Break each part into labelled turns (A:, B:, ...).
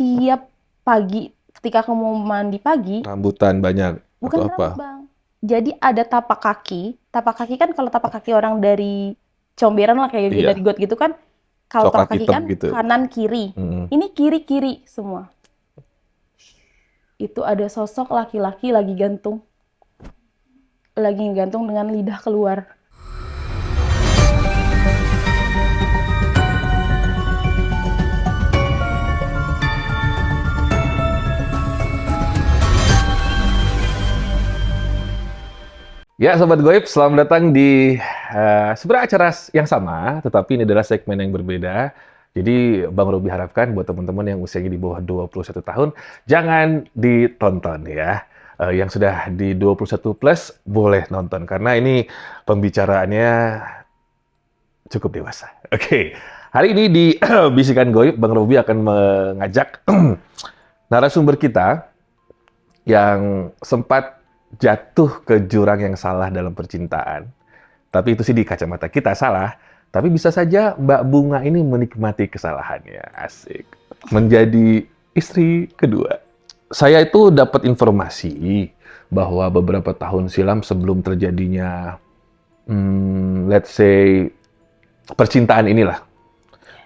A: tiap pagi ketika aku mau mandi pagi,
B: Rambutan banyak
A: bukan
B: atau apa?
A: rambut bang. Jadi ada tapak kaki kan kalau tapak kaki orang dari comberan lah kayak dari
B: Iya,
A: got gitu kan, kalau
B: coklat
A: tapak kaki
B: hitam
A: kan
B: gitu.
A: kanan kiri.
B: Mm.
A: Ini kiri kiri semua. Itu ada sosok laki-laki lagi gantung dengan lidah keluar.
B: Ya, Sobat Goib, selamat datang di sebenarnya acara yang sama, tetapi ini adalah segmen yang berbeda. Jadi, Bang Robi harapkan buat teman-teman yang usianya di bawah 21 tahun, jangan ditonton ya. Yang sudah di 21 plus, boleh nonton. Karena ini pembicaraannya cukup dewasa. Oke, hari ini di Bisikan Goib, Bang Robi akan mengajak narasumber kita yang sempat jatuh ke jurang yang salah dalam percintaan. Tapi itu sih di kacamata kita salah. Tapi bisa saja Mbak Bunga ini menikmati kesalahannya. Asik. Menjadi istri kedua. Saya itu dapat informasi bahwa beberapa tahun silam sebelum terjadinya, let's say, percintaan inilah.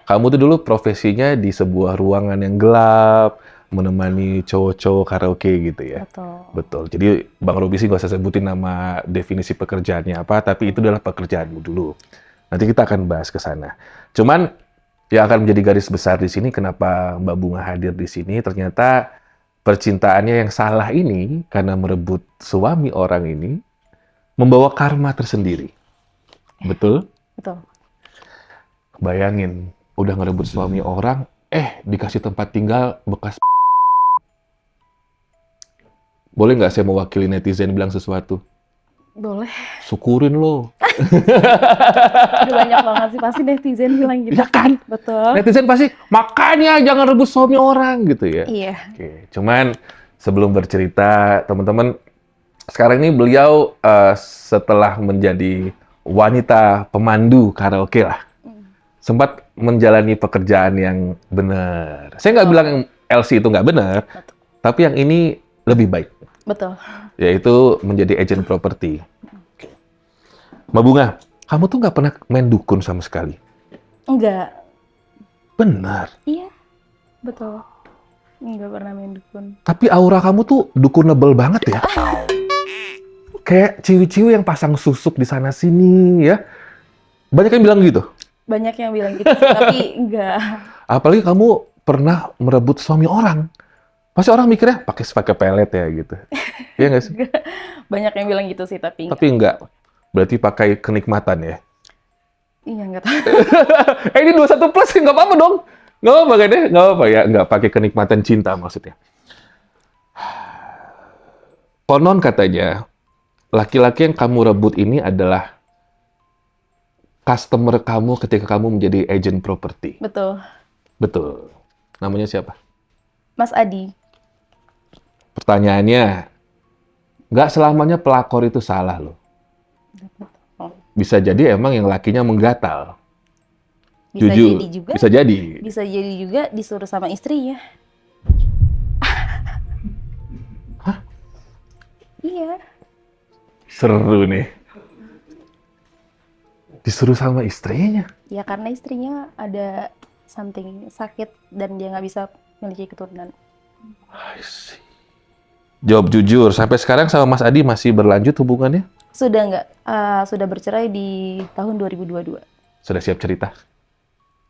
B: Kamu tuh dulu profesinya di sebuah ruangan yang gelap, menemani cowok-cowok karaoke gitu ya.
A: Betul.
B: Betul. Jadi Bang Robi sih nggak usah sebutin nama definisi pekerjaannya apa, tapi itu adalah pekerjaanmu dulu. Nanti kita akan bahas ke sana. Cuman yang akan menjadi garis besar di sini, kenapa Mbak Bunga hadir di sini, ternyata percintaannya yang salah ini, karena merebut suami orang ini, membawa karma tersendiri. Betul?
A: Betul.
B: Bayangin, udah ngerebut suami orang, dikasih tempat tinggal bekas. Boleh nggak saya mewakili netizen bilang sesuatu?
A: Boleh.
B: Syukurin lo.
A: Udah banyak banget sih pasti netizen bilang gitu.
B: Ya kan?
A: Betul.
B: Netizen pasti, makanya jangan rebut suami orang gitu ya.
A: Iya.
B: Oke, cuman sebelum bercerita, teman-teman, sekarang ini beliau setelah menjadi wanita pemandu karaoke lah, sempat menjalani pekerjaan yang benar. Saya nggak
A: Betul.
B: bilang LC itu nggak benar,
A: Betul.
B: tapi yang ini lebih baik,
A: Betul.
B: yaitu menjadi agent properti. Mbak Bunga, kamu tuh nggak pernah main dukun sama sekali?
A: Enggak.
B: Benar.
A: Iya. Betul. Enggak pernah main dukun.
B: Tapi aura kamu tuh dukunable banget ya. Kayak ciwi-ciwi yang pasang susuk di sana-sini ya. Banyak yang bilang gitu.
A: Banyak yang bilang gitu sih, tapi enggak.
B: Apalagi kamu pernah merebut suami orang. Pasti orang mikirnya pakai pelet ya gitu. Iya nggak sih?
A: Banyak yang bilang gitu sih, tapi enggak.
B: Tapi enggak. Berarti pakai kenikmatan ya.
A: Iya, enggak tahu.
B: Ini 21 plus, nggak apa-apa dong. Nggak apa-apa kan ya? Nggak apa-apa ya. Nggak pakai kenikmatan cinta maksudnya. Konon katanya, laki-laki yang kamu rebut ini adalah customer kamu ketika kamu menjadi agent properti.
A: Betul.
B: Betul. Namanya siapa?
A: Mas Adi.
B: Pertanyaannya, nggak selamanya pelakor itu salah loh.
A: Oh.
B: Bisa jadi emang yang lakinya menggatal.
A: Bisa
B: Jujur,
A: jadi juga.
B: bisa jadi.
A: Bisa jadi juga disuruh sama istrinya.
B: Hah?
A: Iya.
B: Seru nih. Disuruh sama istrinya.
A: Ya karena istrinya ada something sakit dan dia nggak bisa memiliki keturunan.
B: I see. Jawab jujur, sampai sekarang sama Mas Adi masih berlanjut hubungannya?
A: Sudah nggak, sudah bercerai di tahun 2022.
B: Sudah siap cerita?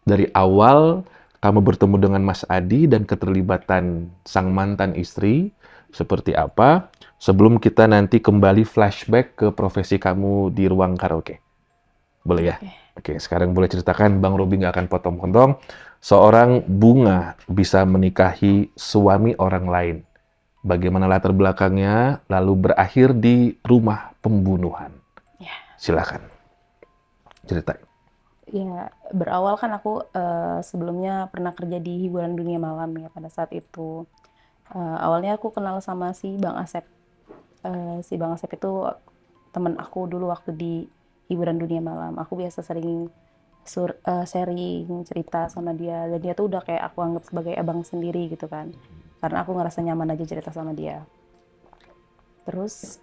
B: Dari awal kamu bertemu dengan Mas Adi dan keterlibatan sang mantan istri, seperti apa? Sebelum kita nanti kembali flashback ke profesi kamu di ruang karaoke. Boleh ya? Oke, sekarang boleh ceritakan, Bang Robi nggak akan potong-potong. Seorang Bunga bisa menikahi suami orang lain. Bagaimana latar belakangnya, lalu berakhir di rumah pembunuhan.
A: Ya.
B: Silakan. Ceritain.
A: Ya, berawal kan aku sebelumnya pernah kerja di hiburan dunia malam ya pada saat itu. Awalnya aku kenal sama si Bang Asep. Si Bang Asep itu teman aku dulu waktu di hiburan dunia malam. Aku biasa sering sharing cerita sama dia, dan dia tuh udah kayak aku anggap sebagai abang sendiri gitu kan, karena aku ngerasa nyaman aja cerita sama dia. Terus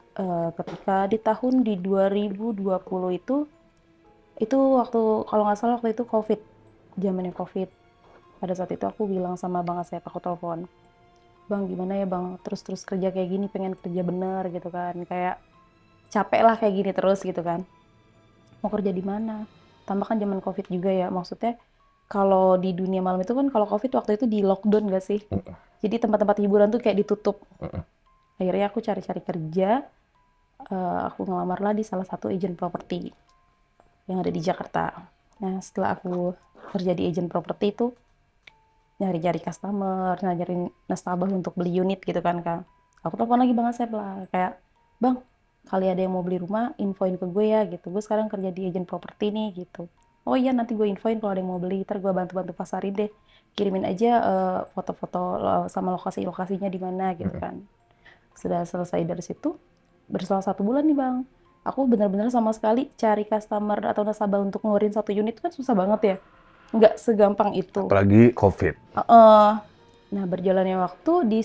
A: ketika di 2020 itu waktu, kalau nggak salah waktu itu COVID, zamannya COVID. Pada saat itu aku bilang sama Bang Asep, aku telepon, "Bang, gimana ya Bang, terus-terus kerja kayak gini, pengen kerja bener gitu kan, kayak capek lah kayak gini terus gitu kan. Mau kerja di mana?" Tambah kan zaman COVID juga ya, maksudnya kalau di dunia malam itu kan kalau COVID waktu itu di lockdown gak sih?
B: Mm-mm.
A: Jadi tempat-tempat hiburan tuh kayak ditutup.
B: Mm-mm.
A: Akhirnya aku cari-cari kerja, aku ngelamar lah di salah satu agent properti yang ada di Jakarta. Nah, setelah aku kerja di agent properti itu, nyari-nyari customer, nyari nasabah untuk beli unit gitu kan, Kak. Aku telepon lagi Bang Asep lah, kayak, "Bang, kali ada yang mau beli rumah, infoin ke gue ya," gitu. "Gue sekarang kerja di agent properti nih," gitu. "Oh iya, nanti gue infoin kalau ada yang mau beli, ntar gue bantu-bantu pasarin deh. Kirimin aja foto-foto sama lokasi-lokasinya di mana," gitu
B: Mm-mm.
A: kan. Sudah selesai dari situ, berselang 1 bulan nih Bang, aku benar-benar sama sekali cari customer atau nasabah untuk ngeluarin satu unit kan susah banget ya. Nggak segampang itu.
B: Apalagi COVID.
A: Heeh. Nah, berjalannya waktu di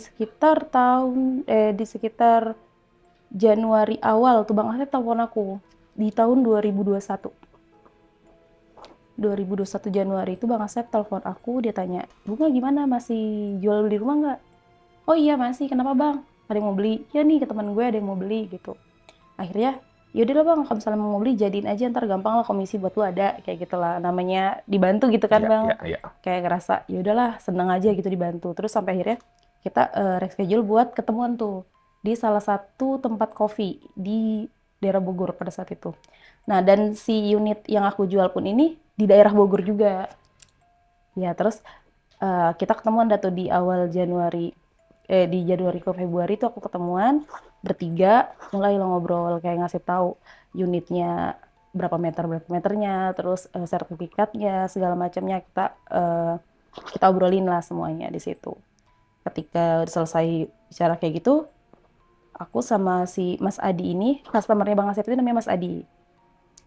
A: sekitar Januari awal tuh Bang Asep telepon aku di tahun 2021. 2021 Januari itu Bang Asep telepon aku, dia tanya, "Bunga gimana, masih jual beli rumah nggak?" "Oh iya masih, kenapa Bang? Ada yang mau beli?" "Ya nih, ke teman gue ada yang mau beli," gitu. Akhirnya, "Ya udahlah Bang, kalau misalnya mau beli jadiin aja, ntar gampang lah komisi buat lu ada," kayak gitulah. Namanya dibantu gitu kan
B: Iya,
A: Bang.
B: iya, iya.
A: Kayak ngerasa ya udahlah seneng aja gitu dibantu. Terus sampai akhirnya kita reschedule buat ketemuan tuh di salah satu tempat kopi di daerah Bogor pada saat itu. Nah, dan si unit yang aku jual pun ini di daerah Bogor juga. Ya, terus kita ketemuan dah tuh di awal Januari, di Januari ke Februari itu aku ketemuan bertiga, mulai lah ngobrol kayak ngasih tahu unitnya berapa meternya, terus sertifikatnya segala macamnya kita obrolin lah semuanya di situ. Ketika selesai bicara kayak gitu, aku sama si Mas Adi ini, customernya Bang Asep itu namanya Mas Adi.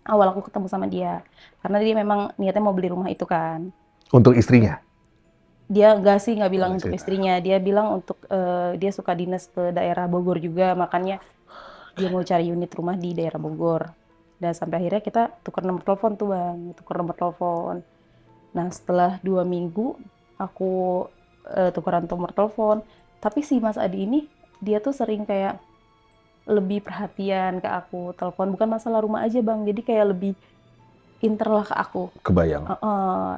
A: Awal aku ketemu sama dia, karena dia memang niatnya mau beli rumah itu kan.
B: Untuk istrinya.
A: Dia enggak sih, nggak
B: Oh,
A: bilang
B: nggak
A: untuk
B: cerita.
A: istrinya. Dia bilang untuk dia suka dinas ke daerah Bogor juga, makanya dia mau cari unit rumah di daerah Bogor. Dan sampai akhirnya kita tukar nomor telepon tuh Bang, tukar nomor telepon. Nah setelah 2 minggu aku tukeran nomor telepon, tapi si Mas Adi ini dia tuh sering kayak lebih perhatian ke aku. Telepon bukan masalah rumah aja Bang, jadi kayak lebih inter lah ke aku.
B: Kebayang.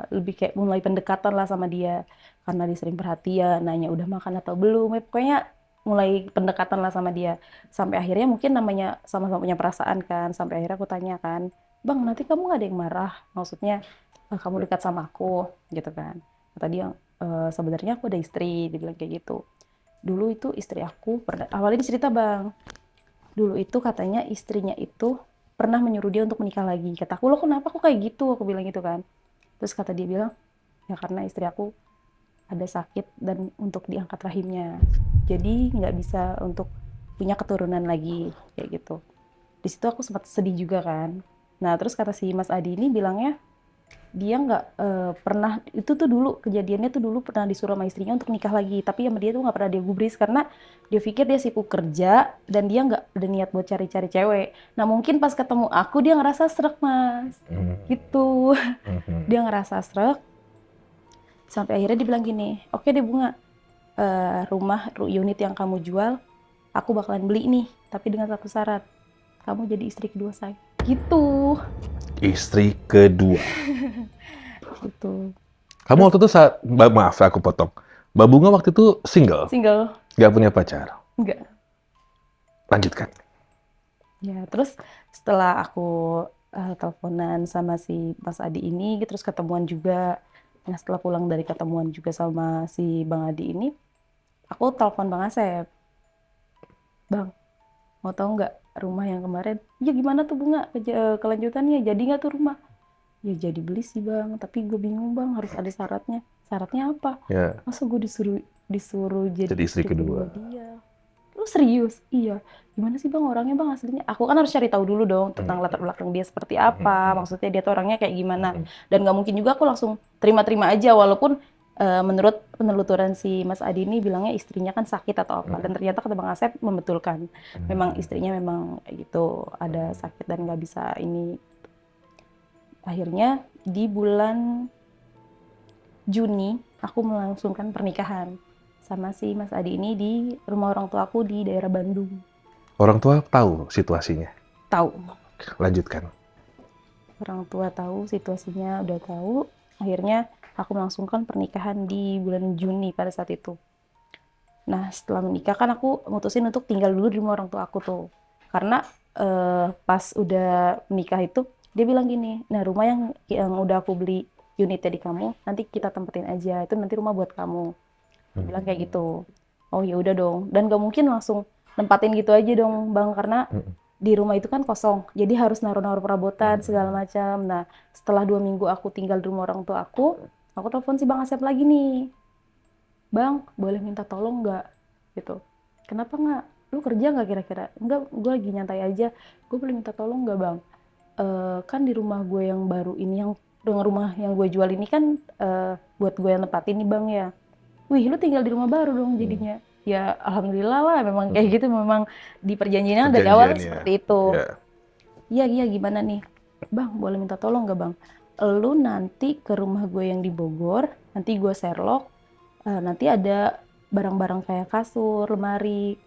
A: Lebih kayak mulai pendekatan lah sama dia, karena dia sering perhatian, nanya udah makan atau belum, ya pokoknya mulai pendekatan lah sama dia. Sampai akhirnya mungkin namanya sama-sama punya perasaan kan, sampai akhirnya aku tanya kan, "Bang, nanti kamu nggak ada yang marah? Maksudnya kamu dekat sama aku," gitu kan. Kata dia, "Sebenarnya aku ada istri," dia bilang kayak gitu. Dulu itu istri aku pernah, awalnya cerita Bang, dulu itu katanya istrinya itu pernah menyuruh dia untuk menikah lagi. Kata aku, "Lo kenapa kok kayak gitu?" Aku bilang gitu kan. Terus kata dia bilang, "Ya karena istri aku ada sakit dan untuk diangkat rahimnya. Jadi nggak bisa untuk punya keturunan lagi," kayak gitu. Di situ aku sempat sedih juga kan. Nah terus kata si Mas Adi ini bilangnya, dia nggak pernah, itu tuh dulu kejadiannya tuh dulu pernah disuruh sama istrinya untuk nikah lagi, tapi sama dia tuh nggak pernah dia gubris karena dia pikir dia sibuk kerja dan dia nggak ada niat buat cari-cari cewek. Nah mungkin pas ketemu aku dia ngerasa srek Mas,
B: Hmm.
A: gitu.
B: Mhm.
A: Dia ngerasa srek sampai akhirnya dia bilang gini, "Oke deh Bunga, unit yang kamu jual aku bakalan beli nih, tapi dengan satu syarat, kamu jadi istri kedua saya," gitu.
B: Istri kedua.
A: Gitu.
B: Kamu
A: Terus
B: waktu itu maaf aku potong. Mbak Bunga waktu itu single,
A: single,
B: nggak punya pacar.
A: enggak.
B: Lanjutkan.
A: Ya, terus setelah aku teleponan sama si Mas Adi ini, terus ketemuan juga. Nah, setelah pulang dari ketemuan juga sama si Bang Adi ini, aku telepon Bang Asep. "Bang, mau tahu nggak rumah yang kemarin?" "Ya gimana tuh Bunga, kelanjutannya? Jadi nggak tuh rumah?" "Ya jadi beli sih Bang, tapi gue bingung Bang, harus ada syaratnya." "Syaratnya apa?"
B: Ya,
A: "Masa gue disuruh disuruh jadi
B: jadi istri
A: istri kedua
B: kedua.
A: dia?" lu serius? Iya. Gimana sih bang orangnya bang aslinya? Aku kan harus cari tahu dulu dong tentang latar belakang dia seperti apa. Maksudnya dia tuh orangnya kayak gimana. Dan nggak mungkin juga aku langsung terima-terima aja. Walaupun menurut penelusuran si Mas Adi ini bilangnya istrinya kan sakit atau apa. Dan ternyata kata Bang Asep membetulkan. Memang istrinya memang kayak gitu. Ada sakit dan nggak bisa ini. Akhirnya di bulan Juni aku melangsungkan pernikahan sama si Mas Adi ini di rumah orang tua aku di daerah Bandung.
B: Orang tua tahu situasinya.
A: Tahu,
B: Lanjutkan.
A: orang tua tahu situasinya, udah tahu. Akhirnya aku melangsungkan pernikahan di bulan Juni pada saat itu. Nah, setelah menikah kan aku mutusin untuk tinggal dulu di rumah orang tua aku tuh. Karena pas udah menikah itu dia bilang gini, nah rumah yang udah aku beli unitnya di kamu, nanti kita tempatin aja, itu nanti rumah buat kamu. Dia bilang kayak gitu. Oh ya udah dong. Dan gak mungkin langsung nempatin gitu aja dong bang, karena di rumah itu kan kosong, jadi harus naruh-naruh perabotan segala macam. Nah setelah 2 minggu aku tinggal di rumah orang tua aku telepon si Bang Asep lagi nih, bang boleh minta tolong nggak gitu. Kenapa nggak, lu kerja nggak kira-kira? Enggak, gue lagi nyantai aja. Gue boleh minta tolong nggak bang? Kan di rumah gue yang baru ini, yang dengan rumah yang gue jual ini kan buat gue yang nempatin nih bang ya. Wih, lu tinggal di rumah baru dong jadinya. Ya, alhamdulillah lah, memang kayak gitu, memang di perjanjiannya dari awal
B: Perjanjiannya.
A: seperti itu.
B: Ya.
A: Iya, iya, gimana nih? Bang, boleh minta tolong nggak bang? Lu nanti ke rumah gue yang di Bogor, nanti gue Sherlock, nanti ada barang-barang kayak kasur, lemari,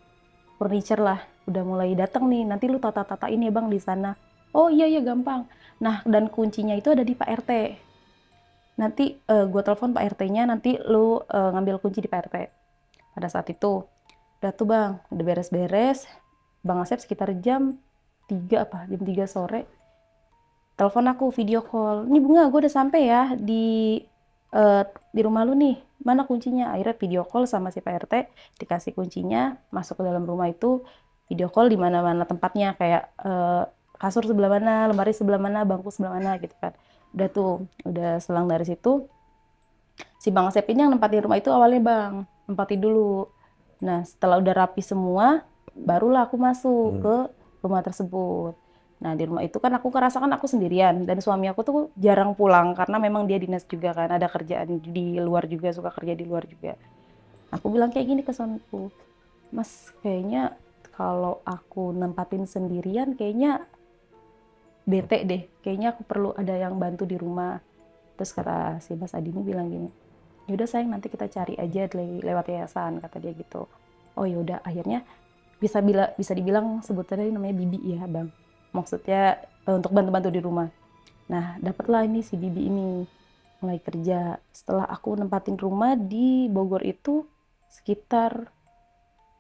A: furniture lah, udah mulai datang nih, nanti lu tata-tatain ya bang di sana. Oh iya, iya, gampang. Nah, dan kuncinya itu ada di Pak RT. Nanti gue telepon Pak RT-nya, nanti lu ngambil kunci di Pak RT. Pada saat itu, udah tuh bang, udah beres-beres. Bang Asep sekitar jam 3 apa, jam 3 sore. Telepon aku, video call. Ini Bunga, gue udah sampai ya eh, di rumah lu nih. Mana kuncinya? Akhirnya video call sama si Pak RT, dikasih kuncinya, masuk ke dalam rumah itu, video call di mana-mana tempatnya, kayak kasur sebelah mana, lemari sebelah mana, bangku sebelah mana gitu kan. Udah tuh, udah selang dari situ, si Bang Asep ini yang nempatin rumah itu awalnya bang, nempatin dulu. Nah setelah udah rapi semua, barulah aku masuk ke rumah tersebut. Nah di rumah itu kan aku ngerasakan aku sendirian, dan suami aku tuh jarang pulang karena memang dia dinas juga kan, ada kerjaan di luar juga, suka kerja di luar juga. Aku bilang kayak gini ke suamiku, Mas kayaknya kalau aku nempatin sendirian kayaknya bete deh, kayaknya aku perlu ada yang bantu di rumah. Terus kata si Mas Adi ini bilang gini, yaudah sayang nanti kita cari aja lewat yayasan, kata dia gitu. Oh yaudah, akhirnya bisa dibilang sebutannya namanya Bibi ya bang, maksudnya untuk bantu-bantu di rumah. Nah dapatlah ini si Bibi ini mulai kerja setelah aku nempatin rumah di Bogor itu sekitar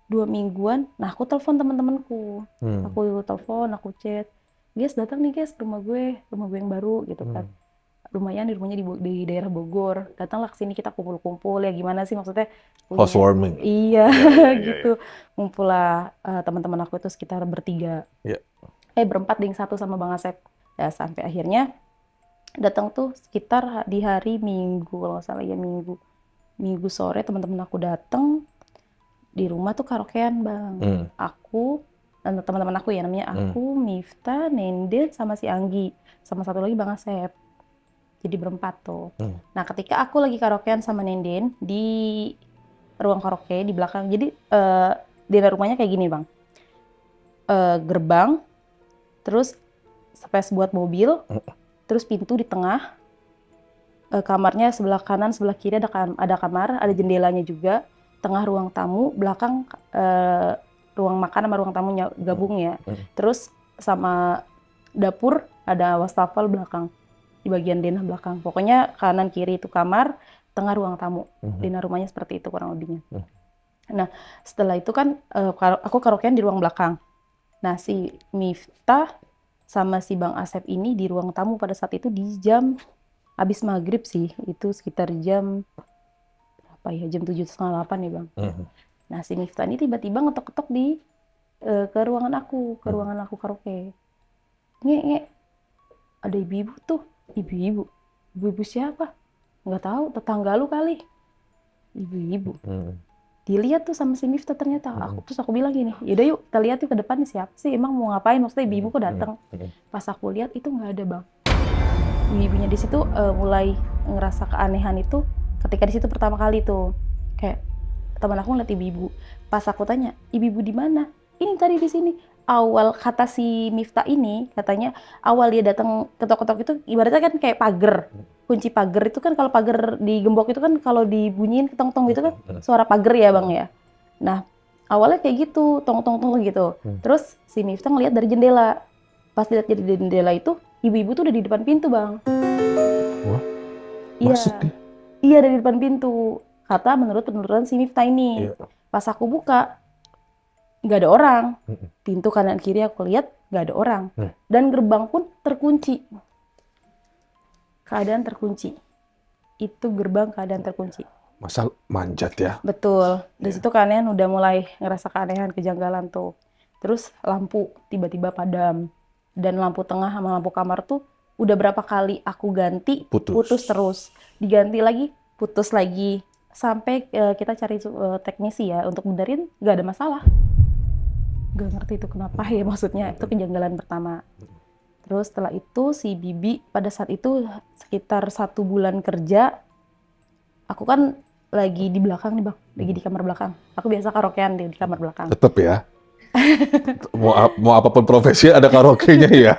A: 2 mingguan. Nah aku telepon teman-temanku, aku telepon, aku chat, guys datang nih guys rumah gue yang baru gitu kan. Lumayan, di rumahnya di daerah Bogor, datanglah ke sini, kita kumpul-kumpul ya, gimana sih maksudnya punya,
B: Housewarming.
A: iya
B: Ya.
A: gitu. Ngumpul lah teman-teman aku itu sekitar bertiga,
B: Ya.
A: berempat ding satu sama Bang Asep. Ya sampai akhirnya datang tuh sekitar di hari Minggu kalau nggak salah ya, Minggu sore teman-teman aku datang di rumah tuh karaokean bang. Aku dan teman-teman aku ya, namanya aku, Mifta, Nenden sama si Anggi, sama satu lagi Bang Asep. Jadi berempat tuh. Nah ketika aku lagi karaokean sama Nenden di ruang karaoke di belakang, jadi di rumahnya kayak gini bang, gerbang, terus space buat mobil, terus pintu di tengah, kamarnya sebelah kanan sebelah kiri ada kamar, ada jendelanya juga, tengah ruang tamu, belakang ruang makan sama ruang tamunya gabung ya, terus sama dapur ada wastafel belakang, di bagian denah belakang. Pokoknya kanan kiri itu kamar, tengah ruang tamu. Denah rumahnya seperti itu kurang lebihnya. Nah, setelah itu kan aku karaokean di ruang belakang. Nah, si Miftah sama si Bang Asep ini di ruang tamu pada saat itu di jam habis maghrib sih. Itu sekitar jam berapa ya? Jam 7:30 ya, Bang. Nah, si Miftah ini tiba-tiba ngetok-ketok di ke ruangan aku karaoke. Nge, ada ibu-ibu tuh. Ibu-ibu siapa? Nggak tahu, tetangga lu kali. Ibu-ibu. Dilihat tuh sama si Miftah ternyata. Terus aku bilang gini, yaudah yuk kita lihat yuk ke depan nih siapa sih, emang mau ngapain, maksudnya ibu kok datang. Pas aku lihat itu nggak ada bang. Ibunya di situ mulai ngerasa keanehan itu ketika di situ pertama kali tuh. Kayak teman aku ngeliat ibu-ibu. Pas aku tanya, ibu-ibu di mana? Ini tadi di sini. Awal kata si Miftah ini, katanya awal dia datang ketok-ketok itu ibaratnya kan kayak pagar. Kunci pagar itu kan kalau pagar digembok itu kan kalau dibunyiin ketong-tong gitu kan suara pagar ya bang ya. Nah awalnya kayak gitu, tong-tong-tong gitu. Terus si Miftah ngeliat dari jendela. Pas lihat dari jendela itu, ibu-ibu tuh udah di depan pintu bang.
B: Wah,
A: Iya,
B: masuk dia.
A: iya dari depan pintu. Kata menurut penuturan si Miftah ini. Pas aku buka, nggak ada orang. Pintu kanan kiri aku lihat nggak ada orang. Dan gerbang pun terkunci. Keadaan terkunci. Itu gerbang keadaan terkunci.
B: Masa manjat ya?
A: Betul. Dari situ keanehan udah mulai ngerasa keanehan, kejanggalan tuh. Terus lampu tiba-tiba padam. Dan lampu tengah sama lampu kamar tuh udah berapa kali aku ganti, putus terus. Diganti lagi, putus lagi. Sampai kita cari teknisi ya untuk benerin, nggak ada masalah. Nggak ngerti itu kenapa ya maksudnya. Itu kejanggalan pertama. Terus setelah itu si Bibi pada saat itu sekitar 1 bulan kerja, aku kan lagi di belakang nih bang, lagi di kamar belakang. Aku biasa karaokean di kamar belakang.
B: Tetep ya. mau apapun profesi ada karaoke-nya ya.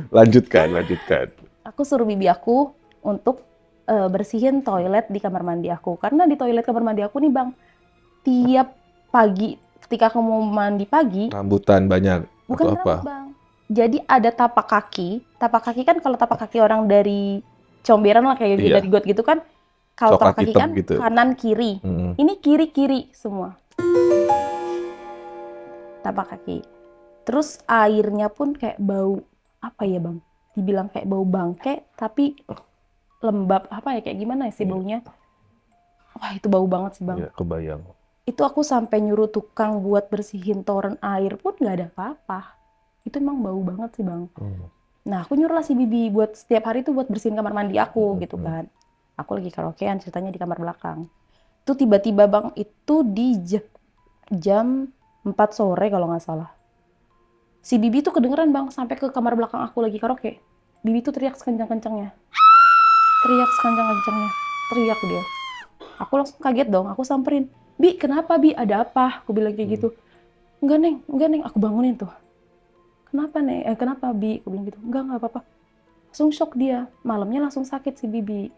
B: Lanjutkan.
A: Aku suruh Bibi aku untuk bersihin toilet di kamar mandi aku. Karena di toilet kamar mandi aku nih bang, tiap pagi ketika aku mau mandi pagi,
B: Rambutan banyak.
A: bukan
B: atau apa?
A: rambut bang. Jadi ada tapak kaki kan kalau tapak kaki orang dari comberan lah kayak dari got gitu kan. Kalau tapak kaki kan gitu. Kanan kiri. Ini kiri semua. Tapak kaki. Terus airnya pun kayak bau apa ya bang? Dibilang kayak bau bangke tapi lembab apa ya kayak gimana sih baunya? Wah itu bau banget sih bang.
B: Iya, kebayang.
A: Itu aku sampai nyuruh tukang buat bersihin toren air pun nggak ada apa-apa. Itu emang bau banget sih bang. Nah aku nyuruh lah si Bibi buat setiap hari tuh buat bersihin kamar mandi aku gitu kan. Aku lagi karaokean ceritanya di kamar belakang. Itu tiba-tiba bang itu di jam 4 sore kalau nggak salah. Si Bibi tuh kedengeran bang sampai ke kamar belakang aku lagi karaoke. Bibi tuh teriak sekencang-kencangnya. Teriak dia. Aku langsung kaget dong, aku samperin. Bi, kenapa Bi? Ada apa? Aku bilang kayak gitu. Enggak neng, aku bangunin tuh. Kenapa nih? Kenapa Bi? Aku bilang gitu. Enggak apa-apa. Langsung shock dia. Malamnya langsung sakit si Bibi.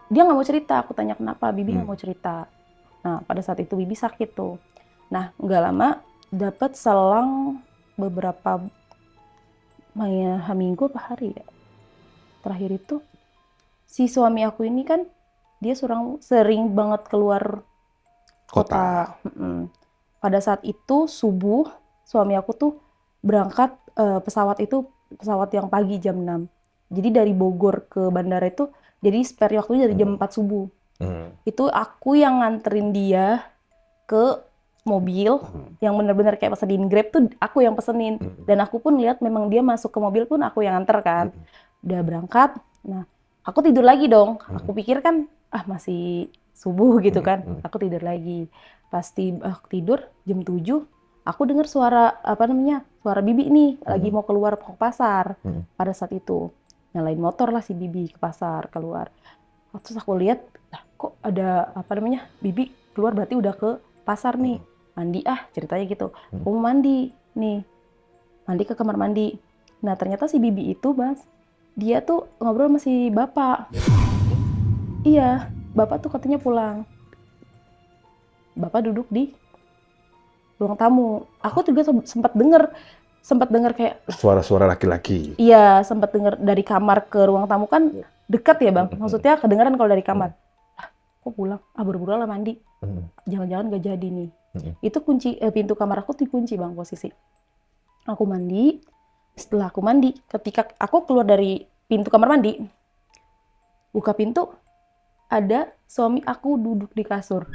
A: Dia nggak mau cerita. Aku tanya kenapa, Bibi nggak mau cerita. Nah, pada saat itu Bibi sakit tuh. Nah, nggak lama dapat selang beberapa minggu apa hari ya. Terakhir itu si suami aku ini kan dia sering banget keluar kota. Pada saat itu subuh suami aku tuh berangkat pesawat yang pagi jam 6. Jadi dari Bogor ke bandara itu jadi spare waktunya dari jam 4 subuh. Itu aku yang nganterin dia ke mobil yang benar-benar kayak pesenin Grab tuh aku yang pesenin. Dan aku pun lihat memang dia masuk ke mobil pun aku yang anter kan. Udah berangkat, nah aku tidur lagi dong. Aku pikir kan masih subuh gitu kan. Aku tidur lagi. Pasti aku tidur jam 7, aku dengar suara suara Bibi nih lagi mau keluar ke pasar. Pada saat itu nyalain motor lah si Bibi ke pasar keluar. Terus aku lihat kok ada Bibi keluar berarti udah ke pasar nih. Mandi ceritanya gitu. Aku mau mandi nih. Mandi ke kamar mandi. Nah, ternyata si Bibi itu, Mas, dia tuh ngobrol sama si bapak. Iya, bapak tuh katanya pulang. Bapak duduk di ruang tamu. Aku juga sempat dengar kayak
B: suara-suara laki-laki.
A: Iya, sempat dengar dari kamar ke ruang tamu kan dekat ya, Bang. Maksudnya kedengaran kalau dari kamar. Kok pulang? Buru-buru lah mandi. Jangan-jangan gak jadi nih. Itu kunci pintu kamar aku dikunci, Bang, posisi. Aku mandi. Setelah aku mandi, ketika aku keluar dari pintu kamar mandi, buka pintu, ada suami aku duduk di kasur.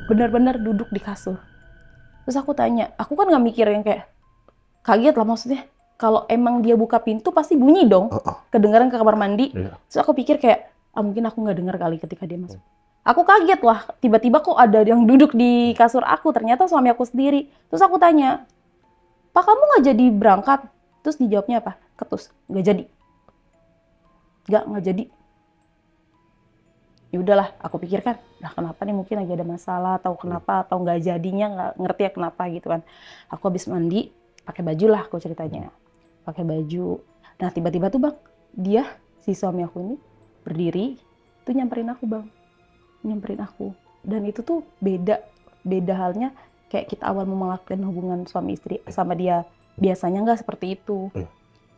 A: Benar-benar duduk di kasur. Terus aku tanya, aku kan nggak mikir yang kayak kaget lah maksudnya. Kalau emang dia buka pintu pasti bunyi dong, kedengaran ke kamar mandi. Terus aku pikir kayak Mungkin aku nggak dengar kali ketika dia masuk. Aku kaget lah, tiba-tiba kok ada yang duduk di kasur aku, ternyata suami aku sendiri. Terus aku tanya, Pak kamu nggak jadi berangkat? Terus dijawabnya apa? Ketus, nggak jadi. Nggak jadi. Ya udahlah, aku pikirkan, nah kenapa nih, mungkin lagi ada masalah atau kenapa, atau nggak jadinya, nggak ngerti ya kenapa gitu kan. Aku habis mandi, pakai baju lah aku ceritanya. Pakai baju. Nah tiba-tiba tuh bang, dia, si suami aku ini, berdiri, tuh nyamperin aku bang. Nyamperin aku. Dan itu tuh beda halnya kayak kita awal mau melakukan hubungan suami istri sama dia. Biasanya nggak seperti itu.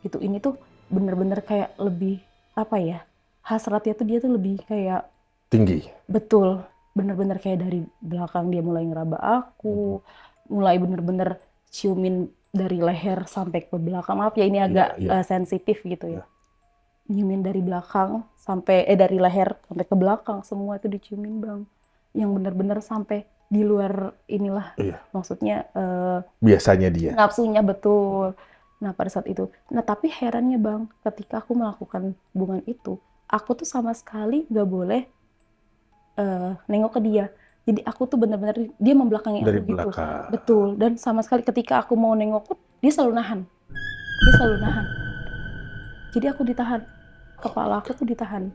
A: Gitu, ini tuh bener-bener kayak lebih, apa ya, hasratnya tuh dia tuh lebih kayak
B: Tinggi.
A: betul, bener-bener kayak dari belakang dia mulai ngeraba aku, mulai bener-bener ciumin dari leher sampai ke belakang. Maaf ya ini agak sensitif gitu ya. Nyiumin dari belakang sampai dari leher sampai ke belakang, semua itu diciumin bang. Yang bener-bener sampai di luar inilah, maksudnya
B: Biasanya dia.
A: nafsunya betul. Nah pada saat itu, nah tapi herannya bang, ketika aku melakukan hubungan itu, aku tuh sama sekali nggak boleh nengok ke dia. Jadi aku tuh bener-bener dia membelakangi
B: Dari
A: aku gitu.
B: belakang.
A: Betul. Dan sama sekali ketika aku mau nengok pun dia selalu nahan. Dia selalu nahan. Jadi aku ditahan, kepala aku tuh ditahan.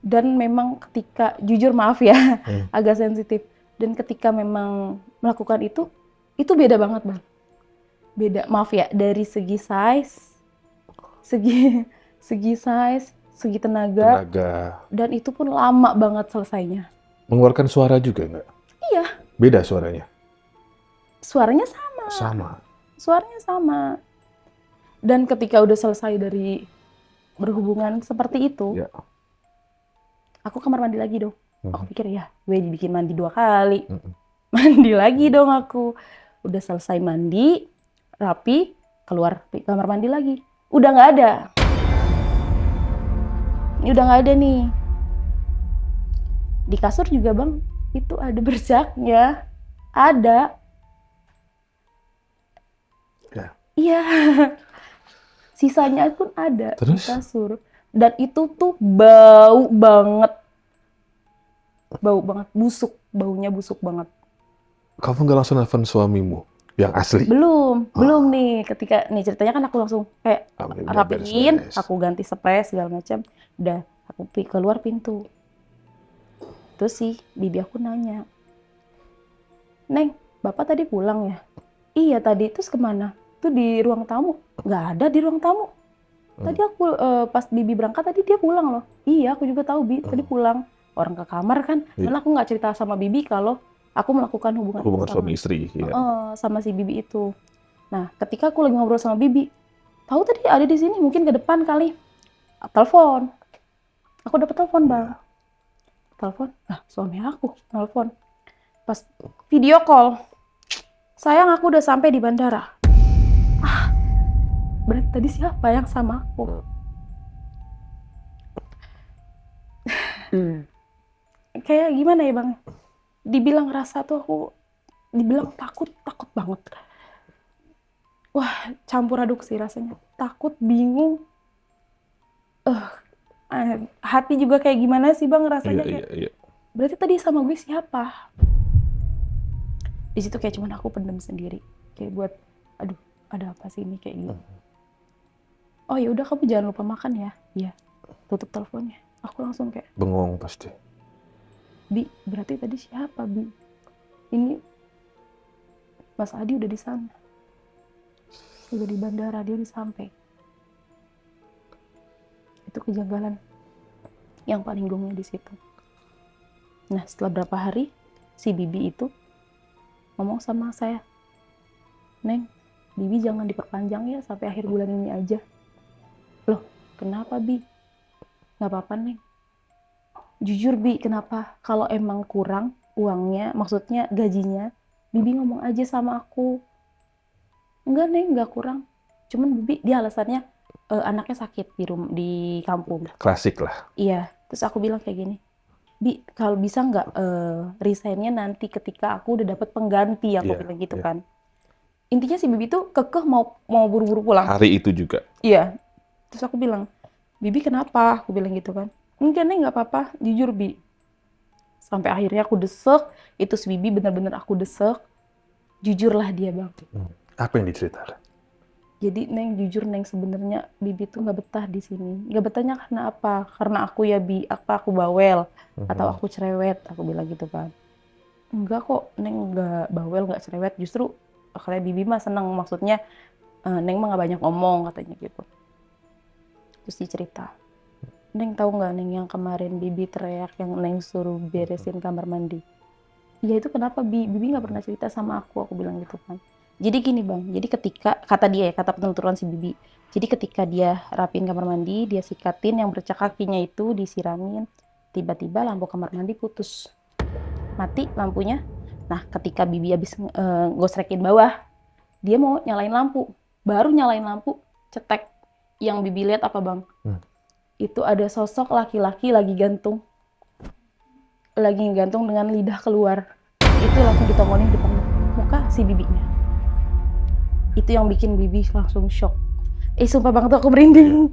A: Dan memang ketika, jujur maaf ya, agak sensitif. Dan ketika memang melakukan itu beda banget bang. Beda, maaf ya, dari segi size, segi tenaga, dan itu pun lama banget selesainya.
B: Mengeluarkan suara juga nggak?
A: Iya.
B: Beda suaranya?
A: Suaranya sama.
B: Sama.
A: Suaranya sama. Dan ketika udah selesai dari berhubungan seperti itu, aku kamar mandi lagi dong. Aku pikir ya, gue dibikin mandi 2 kali. Mandi lagi dong aku. Udah selesai mandi, rapi, keluar kamar mandi lagi. Udah nggak ada. Ini udah nggak ada nih. Di kasur juga bang, itu ada bercaknya. Ada. Iya. Sisanya pun ada di kasur. Dan itu tuh bau banget. Bau banget, busuk. Baunya busuk banget.
B: Kamu nggak langsung nelfon suamimu yang asli?
A: Belum nih. Ketika nih ceritanya kan aku langsung kayak rapiin, aku ganti spray segala macam. Udah, aku keluar pintu. Terus sih bibi aku nanya, Neng, Bapak tadi pulang ya? Iya tadi. Terus kemana? Tuh di ruang tamu. Nggak ada di ruang tamu. Tadi aku pas bibi berangkat tadi dia pulang loh. Iya aku juga tahu bi tadi pulang. Orang ke kamar kan. Karena aku nggak cerita sama bibi kalau aku melakukan hubungan
B: suami istri.
A: Sama si bibi itu. Nah ketika aku lagi ngobrol sama bibi, tahu tadi ada di sini, mungkin ke depan kali. Telepon. Aku dapat telepon bang. Telepon. Suami aku telepon. Pas video call. Sayang aku udah sampai di bandara. Berarti tadi siapa yang sama aku? Kayak gimana ya bang? Dibilang rasa tuh aku, dibilang takut banget. Wah campur aduk sih rasanya. Takut, bingung. Hati juga kayak gimana sih bang rasanya kayak. Berarti tadi sama gue siapa? Di situ kayak cuman aku pendem sendiri. Kayak buat, aduh ada apa sih ini kayak gitu. Oh ya udah kamu jangan lupa makan ya. Iya. Tutup teleponnya. Aku langsung kayak
B: bengong pasti.
A: Bi, berarti tadi siapa Bi? Ini Mas Adi udah di sana. Udah di bandara, dia udah sampai. Itu kejanggalan yang paling gongnya di situ. Nah setelah berapa hari si Bibi itu ngomong sama saya, Neng, Bibi jangan diperpanjang ya sampai akhir bulan ini aja. Loh, kenapa Bi? Nggak apa-apa Neng. Jujur Bi, kenapa? Kalau emang kurang uangnya, maksudnya gajinya, Bibi ngomong aja sama aku. Enggak Neng, nggak kurang. Cuman Bibi, dia alasannya anaknya sakit di kampung.
B: Klasik lah.
A: Iya, terus aku bilang kayak gini, Bi, kalau bisa nggak resign-nya nanti ketika aku udah dapat pengganti, aku bilang gitu kan. Intinya si Bibi tuh kekeh mau buru-buru pulang.
B: Hari itu juga?
A: Iya. Terus aku bilang, Bibi kenapa? Aku bilang gitu kan. Enggak Neng, nggak apa-apa, jujur Bi. Sampai akhirnya aku desek, itu si Bibi bener-bener aku desek. Jujurlah dia Bang.
B: Apa yang diceritakan?
A: Jadi Neng jujur Neng, sebenarnya Bibi tuh nggak betah di sini. Nggak betahnya karena apa? Karena aku ya Bi, aku bawel atau aku cerewet, aku bilang gitu kan. Enggak kok Neng, nggak bawel, nggak cerewet. Justru katanya Bibi mah seneng, maksudnya Neng mah nggak banyak ngomong katanya gitu. Terus dia cerita, Neng tahu nggak Neng yang kemarin Bibi teriak yang Neng suruh beresin kamar mandi? Iya itu kenapa Bi? Bibi nggak pernah cerita sama aku bilang gitu kan. Jadi gini Bang, jadi ketika, kata dia ya, kata penuturan si Bibi. Jadi ketika dia rapiin kamar mandi, dia sikatin yang bercak kakinya itu, disiramin. Tiba-tiba lampu kamar mandi putus. Mati lampunya. Nah ketika Bibi habis gosrekin bawah, dia mau nyalain lampu. Baru nyalain lampu, cetek. Yang Bibi lihat apa Bang? Itu ada sosok laki-laki lagi gantung dengan lidah keluar. Itu langsung ditongolin depan muka si Bibinya. Itu yang bikin Bibi langsung shock. Sumpah banget aku merinding.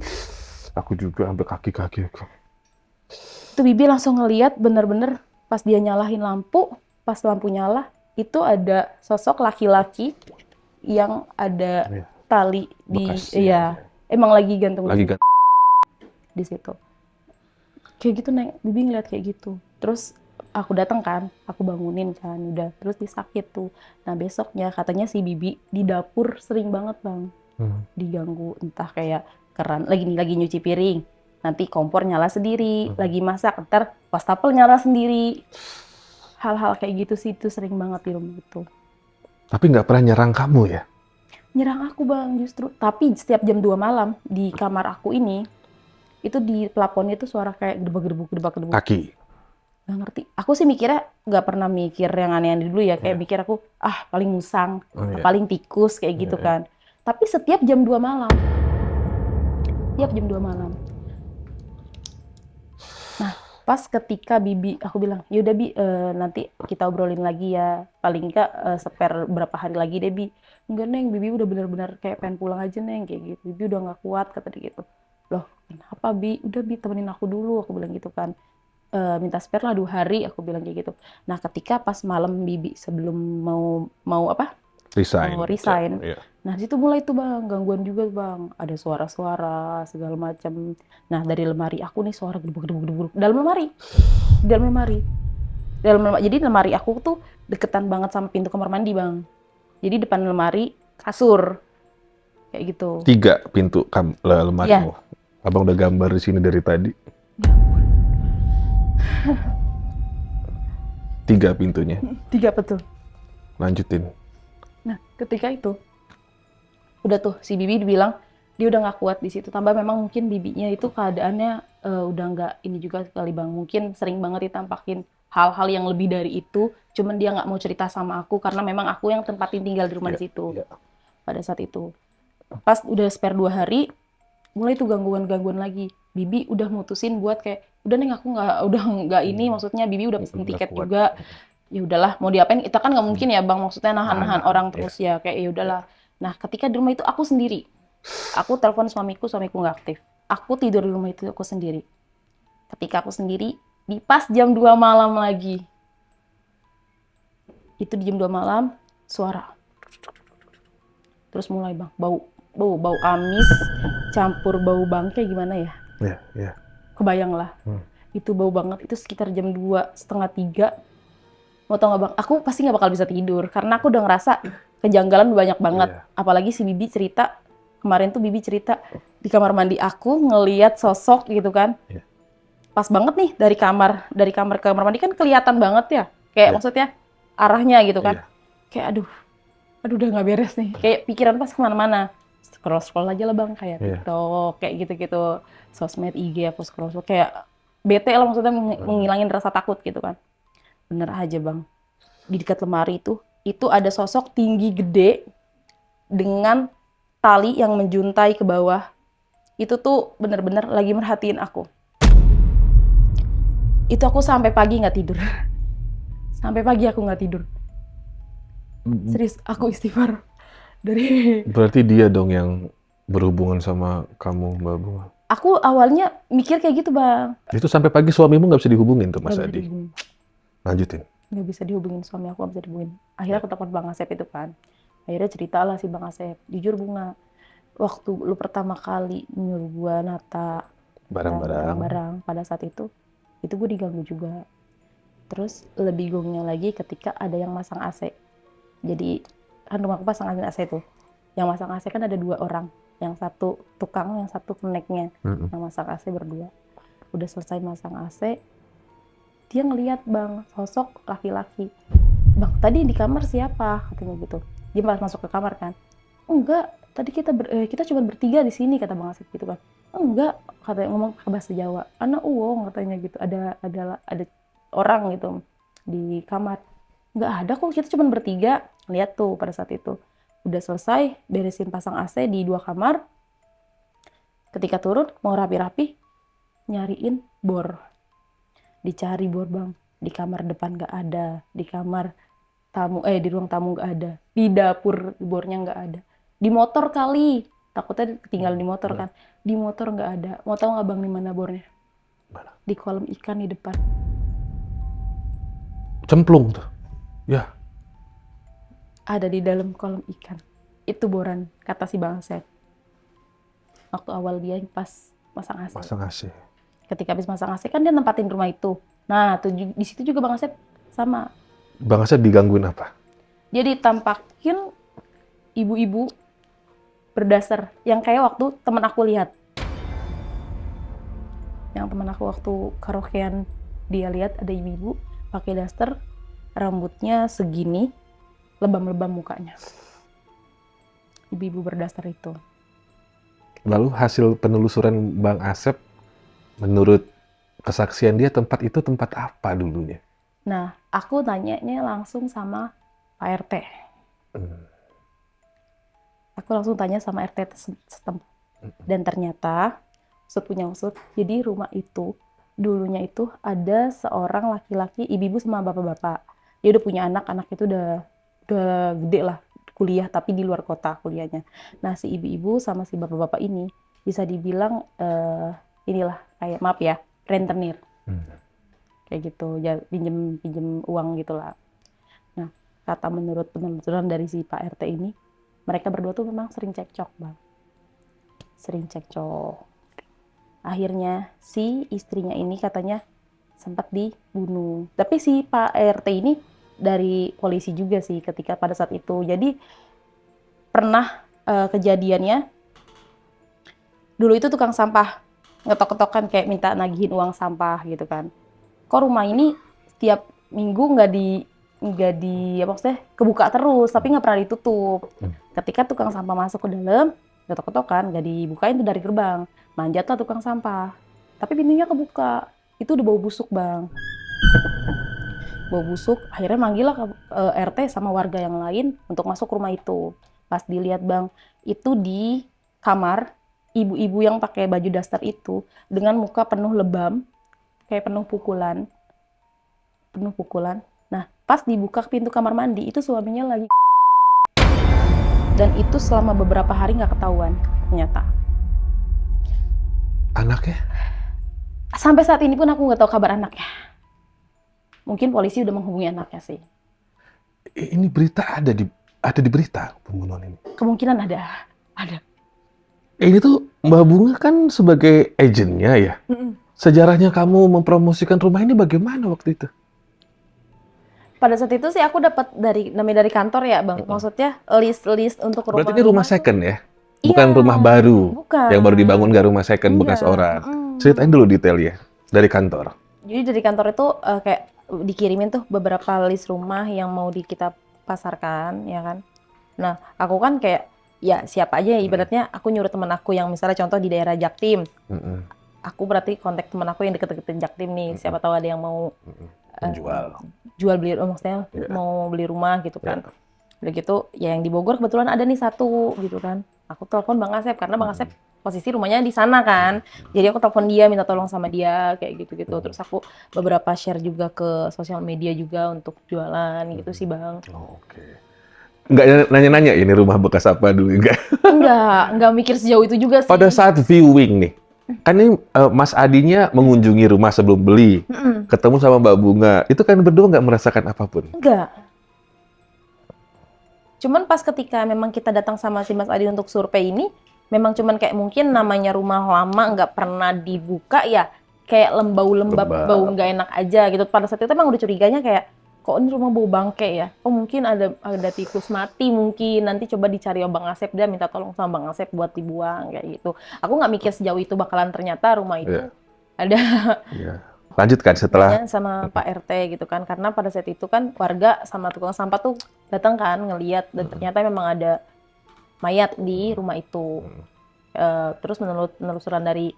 B: Aku juga sampai kaki-kaki aku.
A: Itu Bibi langsung ngeliat bener-bener pas dia nyalahin lampu, pas lampu nyala, itu ada sosok laki-laki yang ada tali di, emang lagi gantung di situ. Kayak gitu Neng, Bibi ngeliat kayak gitu. Terus aku datang kan, aku bangunin kan, udah, terus disakit tuh. Nah besoknya katanya si Bibi di dapur sering banget Bang, diganggu, entah kayak keran, lagi nyuci piring, nanti kompor nyala sendiri, lagi masak, ntar wastafel nyala sendiri. Hal-hal kayak gitu sih itu sering banget di rumah itu.
B: Tapi nggak pernah nyerang kamu ya?
A: Nyerang aku Bang justru, tapi setiap jam 2 malam di kamar aku ini, itu di plafonnya itu suara kayak gedebak-gedebuk.
B: Kaki?
A: Gak ngerti. Aku sih mikirnya gak pernah mikir yang aneh-aneh dulu ya. Kayak mikir aku, paling musang, paling tikus, kayak gitu kan. Tapi setiap jam 2 malam. Setiap jam 2 malam. Nah, pas ketika Bibi, aku bilang, yaudah Bi, nanti kita obrolin lagi ya. Paling nggak spare berapa hari lagi deh Bi. Enggak Neng, Bibi udah benar-benar kayak pengen pulang aja Neng, kayak gitu. Bibi udah gak kuat, kata dia gitu. Loh, kenapa Bi? Udah Bi, temenin aku dulu, aku bilang gitu kan. Minta spare lah 2 hari, aku bilang kayak gitu. Nah ketika pas malam Bibi sebelum mau apa? Resign. Nah situ mulai tuh Bang, gangguan juga Bang. Ada suara-suara segala macam. Nah dari lemari aku nih suara gedebuk. Dalam lemari. Jadi lemari aku tuh deketan banget sama pintu kamar mandi Bang. Jadi depan lemari, kasur. Kayak gitu.
B: 3 pintu lemarimu. Abang udah gambar di sini dari tadi. 3 pintunya.
A: 3 betul.
B: Lanjutin.
A: Nah, ketika itu udah tuh si Bibi bilang dia udah nggak kuat di situ. Tambah memang mungkin Bibinya itu keadaannya udah nggak ini juga kali Bang. Mungkin sering banget ditampakin hal-hal yang lebih dari itu. Cuman dia nggak mau cerita sama aku karena memang aku yang tempatin tinggal di rumah di situ. Pada saat itu. Pas udah spare 2 hari, mulai tuh gangguan lagi. Bibi udah mutusin buat kayak udah Neng aku nggak ini, maksudnya Bibi udah pesen tiket juga. Ya udahlah, mau diapain, kita kan nggak mungkin ya Bang, maksudnya nahan orang terus ya, kayak ya udahlah. Nah ketika di rumah itu aku sendiri, aku telepon suamiku nggak aktif, aku tidur di rumah itu aku sendiri. Ketika aku sendiri, di pas jam 2 malam lagi, itu di jam 2 malam suara, terus mulai Bang, bau amis campur bau bangkai, gimana ya? Kebayang lah. Itu bau banget, itu sekitar jam 2:30, 3. Mau tau gak Bang, aku pasti gak bakal bisa tidur karena aku udah ngerasa kejanggalan banyak banget. Apalagi si Bibi cerita, kemarin tuh Bibi cerita di kamar mandi aku ngelihat sosok gitu kan. Pas banget nih dari kamar ke kamar mandi kan kelihatan banget ya, kayak maksudnya arahnya gitu kan. Kayak aduh udah gak beres nih, kayak pikiran pas kemana-mana. Scroll aja lah Bang, kayak TikTok, kayak gitu-gitu, sosmed, IG, aku scroll kayak bete lah, maksudnya menghilangin rasa takut gitu kan. Bener aja Bang, di dekat lemari itu ada sosok tinggi gede dengan tali yang menjuntai ke bawah. Itu tuh bener-bener lagi merhatiin aku. Itu aku sampai pagi nggak tidur. Sampai pagi aku nggak tidur. Serius, aku istighfar. Berarti
B: dia dong yang berhubungan sama kamu, Mbak Bunga?
A: Aku awalnya mikir kayak gitu, Bang.
B: Itu sampai pagi suamimu nggak bisa dihubungin tuh, Mas
A: Nggak bisa
B: Adi?
A: dihubungin.
B: Lanjutin.
A: Nggak bisa dihubungin suami aku, nggak bisa dihubungin. Akhirnya aku telepon Bang Asep itu kan. Akhirnya ceritalah si Bang Asep. Jujur Bunga, waktu lu pertama kali nyuruh gua nata
B: Barang-barang.
A: barang pada saat itu gue diganggu juga. Terus lebih gongnya lagi ketika ada yang masang AC. Jadi kan rumahku pasang AC tuh. Yang masang AC kan ada 2 orang. Yang satu tukang, yang satu keneknya. Yang masang AC berdua. Udah selesai masang AC, dia ngeliat Bang, sosok laki-laki. Bang, tadi di kamar siapa? Katanya gitu. Dia pas masuk ke kamar kan. Enggak, tadi kita cuma bertiga di sini, kata Bang Asep gitu kan. Enggak, katanya ngomong ke bahasa Jawa. Ana uwong katanya gitu. Ada orang gitu di kamar. Enggak ada kok, kita cuma bertiga. Lihat tuh pada saat itu. Udah selesai beresin pasang AC di 2 kamar. Ketika turun mau rapi-rapi, nyariin bor. Dicari bor Bang. Di kamar depan nggak ada. Di kamar tamu, di ruang tamu nggak ada. Di dapur bornya nggak ada. Di motor kali. Takutnya ketinggalan di motor kan. Di motor nggak ada. Mau tahu nggak Bang di mana bornya?
B: Mana?
A: Di kolam ikan di depan.
B: Cemplung tuh. Ya.
A: Ada di dalam kolam ikan. Itu boran, kata si Bang Asep. Waktu awal dia pas masang AC.
B: Masang AC.
A: Ketika habis masang AC kan dia nempatin rumah itu. Nah, di situ juga Bang Asep sama.
B: Bang Asep digangguin apa?
A: Dia ditampakin ibu-ibu berdasar. Yang kayak waktu teman aku lihat. Yang teman aku waktu karaokean dia lihat ada ibu-ibu pakai daster, rambutnya segini, lebam-lebam mukanya. Ibu-ibu berdaster itu.
B: Lalu hasil penelusuran Bang Asep, menurut kesaksian dia tempat itu tempat apa dulunya?
A: Nah, aku tanyanya langsung sama Pak RT. Aku langsung tanya sama RT setempat. Dan ternyata, usut punya usut, jadi rumah itu, dulunya itu ada seorang laki-laki, ibu-ibu sama bapak-bapak. Dia udah punya anak, anak itu udah gede lah, kuliah, tapi di luar kota kuliahnya. Nah, si ibu-ibu sama si bapak-bapak ini, bisa dibilang, inilah, kayak, maaf ya, rentenir. Kayak gitu, ya, pinjem uang gitulah. Nah, kata menurut penelusuran dari si Pak RT ini, mereka berdua tuh memang sering cekcok, Bang. Sering cekcok. Akhirnya si istrinya ini katanya sempat dibunuh. Tapi si Pak RT ini dari polisi juga sih ketika pada saat itu. Jadi pernah kejadiannya, dulu itu tukang sampah ngetok-ketokan kayak minta nagihin uang sampah gitu kan. Kok rumah ini setiap minggu nggak di apa maksudnya kebuka terus, tapi nggak pernah ditutup. Ketika tukang sampah masuk ke dalam, ketok-ketokan, nggak dibukain tuh dari gerbang. Manjatlah tukang sampah. Tapi pintunya kebuka. Itu udah bau busuk, Bang. Bau busuk, akhirnya manggil lah ke RT sama warga yang lain untuk masuk rumah itu. Pas dilihat Bang, itu di kamar, ibu-ibu yang pakai baju daster itu, dengan muka penuh lebam, kayak penuh pukulan. Nah, pas dibuka pintu kamar mandi, itu suaminya lagi. Dan itu selama beberapa hari nggak ketahuan, ternyata.
B: Anaknya?
A: Sampai saat ini pun aku nggak tahu kabar anaknya. Mungkin polisi udah menghubungi anaknya sih.
B: Ini berita ada di berita pembunuhan ini.
A: Kemungkinan ada.
B: Ini tuh Mbak Bunga kan sebagai agennya ya. Sejarahnya kamu mempromosikan rumah ini bagaimana waktu itu?
A: Pada saat itu sih aku dapat namanya dari kantor ya Bang. Maksudnya list untuk rumah.
B: Berarti ini rumah second ya?
A: Iya,
B: Bukan rumah baru.
A: Bukan.
B: Yang baru dibangun, nggak rumah second bekas orang. Ceritain dulu detail ya dari kantor.
A: Jadi dari kantor itu kayak dikirimin tuh beberapa list rumah yang mau kita pasarkan, ya kan. Nah, aku kan kayak ya siapa aja ibaratnya aku nyuruh temen aku yang misalnya contoh di daerah Jaktim. Aku berarti kontak temen aku yang deket-deketin Jaktim nih. Siapa tahu ada yang mau jual beli, maksudnya mau beli rumah gitu kan. Udah gitu, ya yang di Bogor kebetulan ada nih satu gitu kan. Aku telepon Bang Asep karena Bang Asep posisi rumahnya di sana kan. Jadi aku telepon dia minta tolong sama dia kayak gitu-gitu. Terus aku beberapa share juga ke sosial media juga untuk jualan gitu sih Bang.
B: Oke. Nggak nanya-nanya ini rumah bekas apa dulu enggak?
A: Enggak mikir sejauh itu juga sih.
B: Pada saat viewing nih, Kan ini Mas Adinya mengunjungi rumah sebelum beli,
A: Mm-mm.
B: ketemu sama Mbak Bunga. Itu kan berdua nggak merasakan apapun.
A: Enggak. Cuman pas ketika memang kita datang sama si Mas Adi untuk survei ini, memang cuman kayak mungkin namanya rumah lama nggak pernah dibuka ya, kayak lembab bau nggak enak aja gitu. Pada saat itu emang udah curiganya kayak, kok ini rumah bau bangke ya? Oh mungkin ada tikus mati mungkin, nanti coba dicari Bang Asep, dia minta tolong sama Bang Asep buat dibuang kayak gitu. Aku nggak mikir sejauh itu bakalan ternyata rumah itu
B: Iya.
A: ada
B: Iya. Lanjutkan setelah
A: hubungannya sama Pak RT gitu kan, karena pada saat itu kan warga sama tukang sampah tuh datang kan ngelihat dan ternyata memang ada mayat di rumah itu. Terus menurut penelusuran dari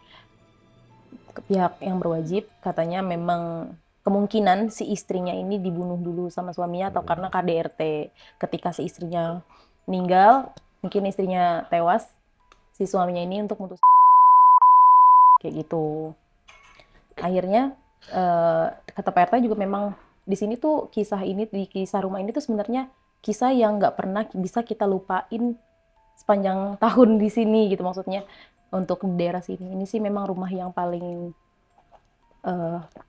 A: pihak yang berwajib, katanya memang kemungkinan si istrinya ini dibunuh dulu sama suaminya atau karena KDRT. Ketika si istrinya meninggal, mungkin istrinya tewas, si suaminya ini untuk mutus kayak gitu. Akhirnya kata Pak RT juga memang di sini tuh kisah ini, di kisah rumah ini tuh sebenarnya kisah yang nggak pernah bisa kita lupain sepanjang tahun di sini gitu, maksudnya untuk di daerah sini. Ini sih memang rumah yang paling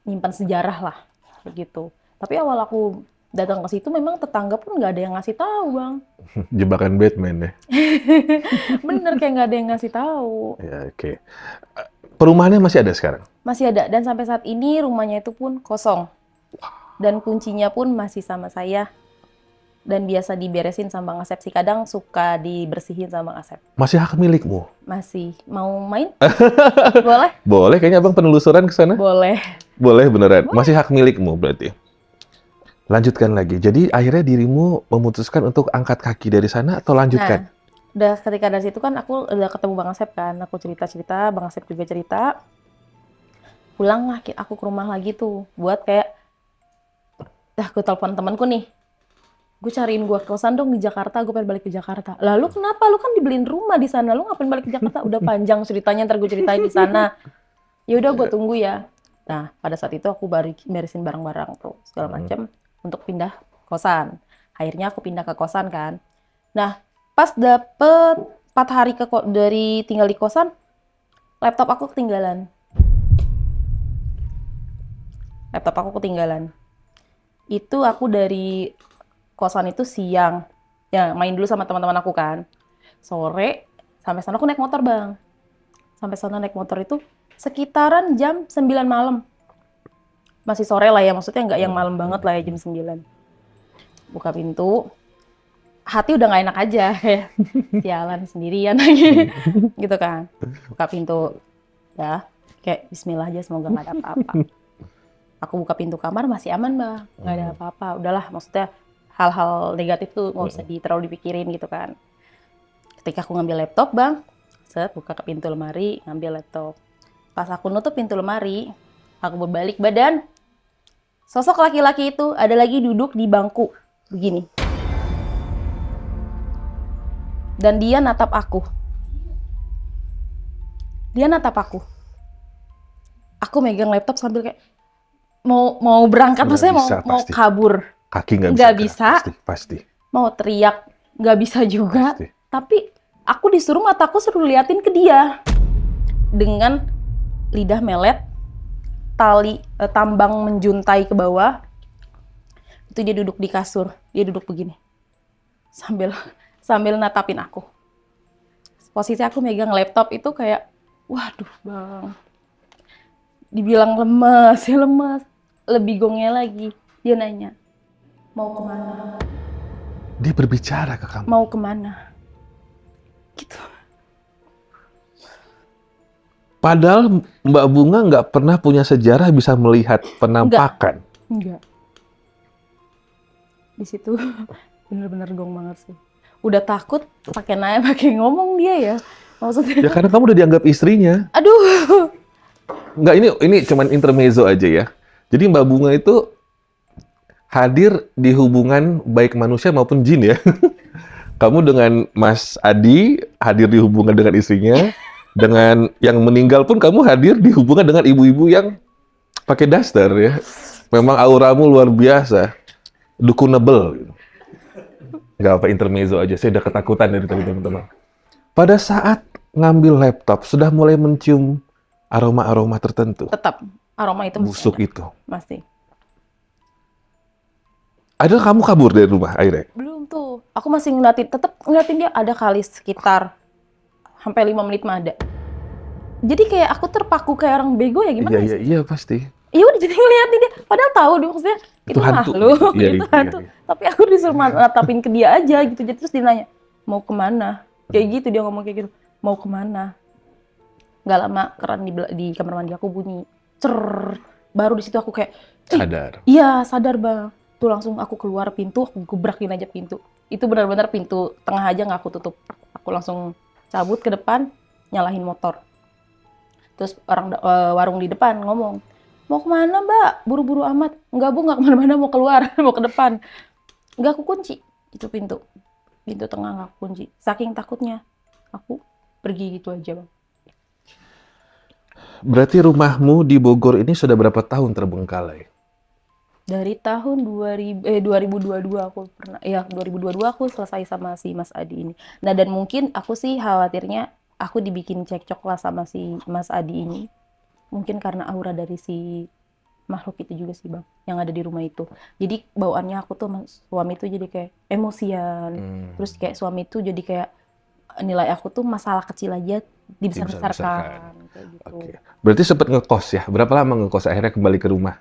A: nyimpan sejarah lah begitu. Tapi awal aku datang ke situ memang tetangga pun nggak ada yang ngasih tahu, Bang.
B: jebakan Batman ya.
A: Bener kayak nggak ada yang ngasih tahu.
B: Ya, oke. Perumahannya masih ada sekarang?
A: Masih ada, dan sampai saat ini rumahnya itu pun kosong. Dan kuncinya pun masih sama saya. Dan biasa diberesin sama Bang Asep sih. Kadang suka dibersihin sama Bang Asep.
B: Masih hak milikmu?
A: Masih. Mau main? Boleh?
B: Boleh, kayaknya Abang penelusuran ke sana.
A: Boleh.
B: Boleh beneran. Masih hak milikmu berarti. Lanjutkan lagi. Jadi akhirnya dirimu memutuskan untuk angkat kaki dari sana atau lanjutkan?
A: Nah, udah ketika dari situ kan aku udah ketemu Bang Asep kan. Aku cerita-cerita, Bang Asep juga cerita. Pulanglah aku ke rumah lagi tuh. Buat kayak, gue telepon temanku nih. Gue cariin gue kosan dong di Jakarta, gue pengen balik ke Jakarta. Lalu kenapa? Lu kan dibeliin rumah di sana, lu ngapain balik ke Jakarta? Udah panjang ceritanya, ntar gue ceritain di sana. Ya udah gue tunggu ya. Nah, pada saat itu aku beresin barang-barang tuh segala macam untuk pindah kosan. Akhirnya aku pindah ke kosan kan. Nah, pas dapet 4 hari dari tinggal di kosan, laptop aku ketinggalan. Itu aku dari kosan itu siang, ya main dulu sama teman-teman aku kan. Sore, sampai sana aku naik motor, Bang. Sampai sana naik motor itu sekitaran jam 9 malam. Masih sore lah ya, maksudnya nggak yang malam banget lah ya, jam 9. Buka pintu, hati udah nggak enak aja, kayak sialan sendirian lagi, gitu kan. Buka pintu, ya kayak bismillah aja, semoga nggak ada apa-apa. Aku buka pintu kamar, masih aman, Bang. Nggak ada apa-apa, udahlah, maksudnya hal-hal negatif tuh nggak usah terlalu dipikirin gitu kan. Ketika aku ngambil laptop, Bang, buka ke pintu lemari, ngambil laptop. Pas aku nutup pintu lemari, aku berbalik badan, sosok laki-laki itu ada lagi duduk di bangku, begini. Dan dia natap aku. Aku megang laptop sambil kayak mau berangkat, maksudnya mau kabur.
B: Kaki
A: nggak bisa.
B: Pasti.
A: Mau teriak, nggak bisa juga.
B: Pasti.
A: Tapi aku disuruh, mataku suruh liatin ke dia. Dengan lidah melet, tali tambang menjuntai ke bawah. Itu dia duduk di kasur, dia duduk begini. Sambil natapin aku. Posisi aku megang laptop itu kayak, waduh, Bang. Dibilang lemes, ya lemes. Lebih gongnya lagi. Dia nanya, mau kemana?
B: Dia berbicara ke kamu?
A: Mau kemana? Gitu.
B: Padahal Mbak Bunga nggak pernah punya sejarah bisa melihat penampakan.
A: Enggak. Di situ bener-bener gong banget sih. Udah takut pakai ngomong dia ya. Maksudnya.
B: Ya karena kamu udah dianggap istrinya.
A: Aduh.
B: Nggak, ini cuman intermezzo aja ya. Jadi Mbak Bunga itu hadir di hubungan baik manusia maupun jin ya. Kamu dengan Mas Adi hadir di hubungan dengan istrinya. Dengan yang meninggal pun kamu hadir di hubungan dengan ibu-ibu yang pakai daster ya. Memang auramu luar biasa. Dukunable. Nggak apa, intermezzo aja. Saya udah ketakutan dari tadi teman-teman. Pada saat ngambil laptop, sudah mulai mencium aroma-aroma tertentu,
A: Tetap aroma itu masih
B: busuk
A: ada,
B: itu.
A: masih.
B: Ada kamu kabur dari rumah akhirnya?
A: Belum tuh. Aku masih ngeliatin, tetap ngeliatin dia ada kali sekitar sampai 5 menit mah ada. Jadi kayak aku terpaku kayak orang bego ya
B: Iya,
A: gimana
B: iya,
A: sih?
B: iya pasti.
A: Iya udah jadi ngeliatin dia. Padahal tahu dia maksudnya
B: Itu
A: itu
B: hantu.
A: makhluk,
B: Iya,
A: itu
B: iya,
A: hantu.
B: iya.
A: Tapi aku disuruh natapin ke dia aja gitu. Jadi terus dia nanya, mau kemana? Kayak gitu dia ngomong kayak gitu. Mau kemana? Gak lama keran di kamar mandi aku bunyi. Cer. Baru di situ aku kayak,
B: Sadar.
A: iya sadar bang. Tuh langsung aku keluar pintu, aku gebrakin aja pintu. Itu benar-benar pintu tengah aja nggak aku tutup. Aku langsung cabut ke depan, nyalahin motor. Terus warung di depan ngomong, mau kemana mbak? Buru-buru amat. Enggak bu, nggak kemana-mana, mau keluar, mau ke depan. Nggak aku kunci itu pintu. Pintu tengah nggak aku kunci. Saking takutnya, aku pergi gitu aja bang.
B: Berarti rumahmu di Bogor ini sudah berapa tahun terbengkalai?
A: Dari tahun 2022 aku pernah, ya 2022 aku selesai sama si Mas Adi ini. Nah dan mungkin aku sih khawatirnya aku dibikin cekcok lah sama si Mas Adi ini. Mungkin karena aura dari si makhluk itu juga sih bang, yang ada di rumah itu. Jadi bawaannya aku tuh sama suami tuh jadi kayak emosian. Terus kayak suami tuh jadi kayak nilai aku tuh masalah kecil aja
B: Dibesar-besarkan.
A: dibesar-besarkan kayak gitu.
B: Oke. Berarti sempat ngekos ya? Berapa lama ngekos akhirnya kembali ke rumah?